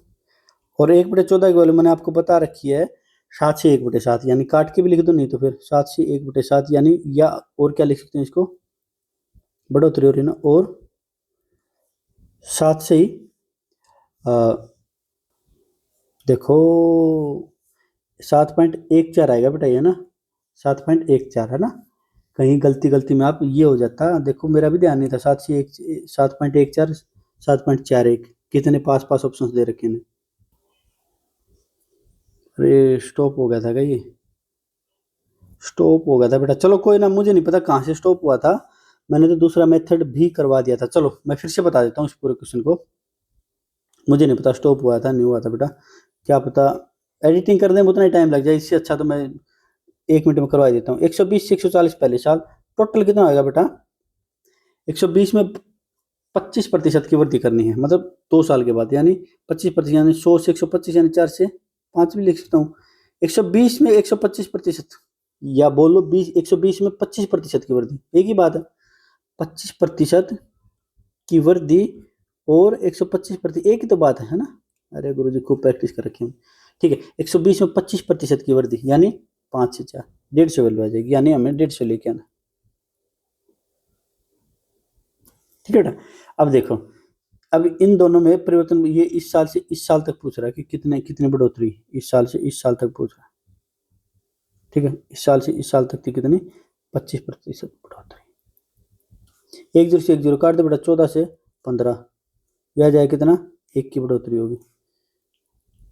और 1/14 की वैल्यू मैंने आपको बता रखी है 7 से 1/7, यानी काट के भी लिख दो, नहीं तो फिर 7 से 1/7 यानी, या और क्या लिख सकते हैं इसको, बढ़ोतरी हो रही है ना, और 7 से ही देखो 7.14 आएगा बेटा, ये ना 7.14 है ना, कहीं गलती में आप ये हो जाता, देखो मेरा भी ध्यान नहीं था, 7 से 1 7.14 7.41 कितने पास ऑप्शंस दे रखे हैं। अरे स्टॉप हो गया था क्या, ये स्टॉप हो गया था बेटा, चलो कोई ना, मुझे नहीं पता कहाँ से स्टॉप हुआ था, मैंने तो दूसरा मेथड भी करवा दिया था। चलो मैं फिर से बता देता हूँ इस पूरे क्वेश्चन को, मुझे नहीं पता स्टॉप हुआ था नहीं हुआ था बेटा, क्या पता एडिटिंग करने में उतना ही टाइम लग जाए, इससे अच्छा तो मैं 1 मिनट में करवा देता हूँ। 120 से 140 पहले साल, टोटल कितना आएगा बेटा, 120 में 25% की वृद्धि करनी है, मतलब 2 साल के बाद, यानी 25%, यानी 100 से 125 यानी 4 से 5 भी लिख सकता हूँ। 120 में 125%, या बोलो 120 में 25% की वृद्धि, एक ही बात है, 25% की वृद्धि और 125%, एक ही तो बात है ना। अरे गुरुजी खूब प्रैक्टिस कर रखे हैं। ठीक है, 120 में 25% की वृद्धि यानी 5 से 4 150 वैल्यू आ जाएगी, यानी हमें 150 लेके आना। ठीक है बेटा, अब देखो, अब इन दोनों में परिवर्तन, ये इस साल से इस साल तक पूछ रहा है कि कितनी बढ़ोतरी, इस साल से इस साल तक पूछ रहा है। ठीक है, इस साल से इस साल तक थी कितनी 25% बढ़ोतरी। 1 0 काट दो बेटा, 14 से 15 यह जाए कितना, 1 की बढ़ोतरी होगी,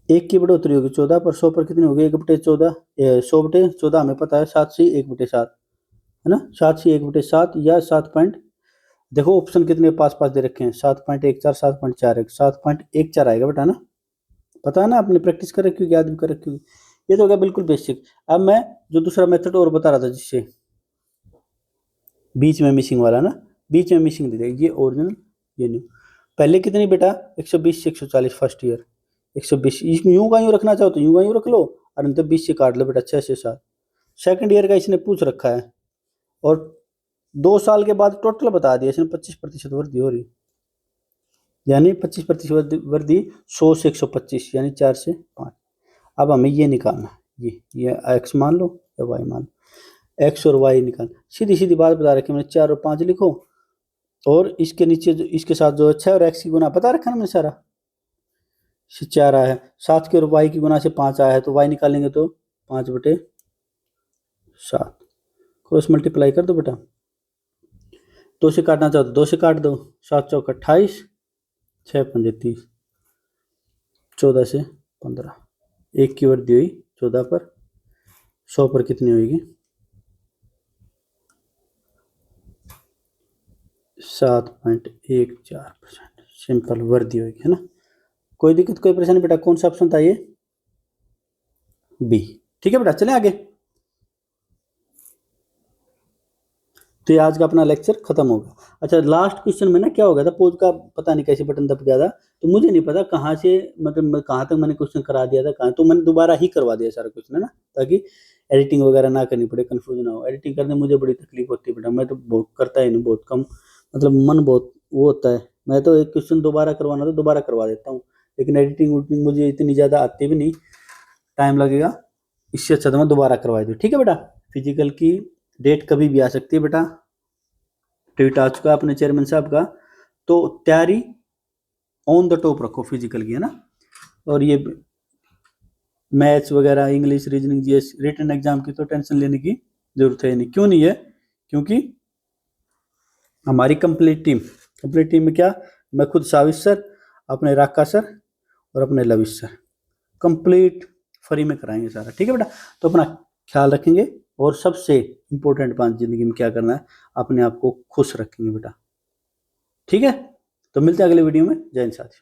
1 की बढ़ोतरी होगी 14 पर, 100 पर कितनी होगी 1/14, 100/14 हमें पता है 7 से 1/7 है ना, 7 से 1/7 या 7 पॉइंट, देखो ऑप्शन कितने पास दे रखे हैं, 7.14 7.41 7.14 आएगा बेटा ना, पता है ना, आपने प्रैक्टिस कर रखी होगी, याद भी कर रखी होगी। ये तो हो गया बिल्कुल बेसिक। अब मैं जो दूसरा मेथड और बता रहा था, जिससे बीच में मिसिंग वाला ना, बीच में मिसिंग दे देगा, ये ओरिजिनल ये न्यू। पहले कितनी बेटा 120 से 140 फर्स्ट ईयर, 120 यूं का यूं रखना चाहो तो यूं का यूं रख लो, और नहीं तो 20 से काट लो बेटा, 6 से 7। सेकंड ईयर का इसने पूछ रखा है, और 2 साल के बाद टोटल बता दिया इसने, 25% वृद्धि हो रही, यानी 25% वृद्धि 100 से 125 यानी 4 से 5। अब हमें ये निकालना, ये एक्स मान लो या वाई मान लो, एक्स और वाई निकाल, सीधी सीधी बात बता रखी मैंने, 4 और 5 लिखो, और इसके नीचे जो इसके साथ जो 6 और एक्स की गुना बता रखा ना मैंने सारा, 4 आया है, 7 के और वाई की गुना से 5 आया है, तो वाई निकालेंगे तो 5/7, क्रॉस मल्टीप्लाई कर दो बेटा, 2 से काटना चाहो तो 2 से काट दो, 7 चौक 28 6 पंजे 30, 14 से 15, 1 की वृद्धि हुई 14 पर, 100 पर कितनी होगी 7.14%, सिंपल वृद्धि होगी, है ना। कोई दिक्कत कोई परेशानी बेटा, कौन सा ऑप्शन था ये, बी। ठीक है बेटा, चलें आगे। तो ये आज का अपना लेक्चर खत्म होगा। अच्छा, लास्ट क्वेश्चन में ना क्या हो गया था, पोज का पता नहीं कैसे बटन दब गया था, तो मुझे नहीं पता कहाँ से, मतलब कहाँ तक मैंने क्वेश्चन करा दिया था, कहाँ, तो मैंने दोबारा ही करवा दिया सारा क्वेश्चन, है ना, ताकि एडिटिंग वगैरह ना करनी पड़े, कंफ्यूज ना हो। एडिटिंग करने में मुझे बड़ी तकलीफ होती है बेटा, मैं तो बहुत करता ही नहीं, बहुत कम, मतलब मन बहुत वो होता है, मैं तो एक क्वेश्चन दोबारा करवाना तो दोबारा करवा देता हूँ, लेकिन एडिटिंग उडिटिंग मुझे इतनी ज़्यादा आती भी नहीं, टाइम लगेगा, इससे अच्छा तो मैं दोबारा करवा दूँ। ठीक है बेटा, फिजिकल की डेट कभी भी आ सकती है बेटा, ट्वीट आ चुका अपने चेयरमैन साहब का, तो तैयारी ऑन द टॉप रखो फिजिकल की, है ना। और ये मैथ्स वगैरह, English, reasoning, GS, written exam की तो टेंशन लेने की जरूरत है नहीं। क्यों नहीं है? क्योंकि हमारी कंप्लीट टीम में क्या, मैं खुद साविश सर, अपने राका सर और अपने लविश सर, कंप्लीट फ्री में कराएंगे सारा। ठीक है बेटा, तो अपना ख्याल रखेंगे और सबसे इंपॉर्टेंट बात जिंदगी में क्या करना है, अपने आप को खुश रखेंगे बेटा। ठीक है, तो मिलते हैं अगले वीडियो में। जय हिंद साथी।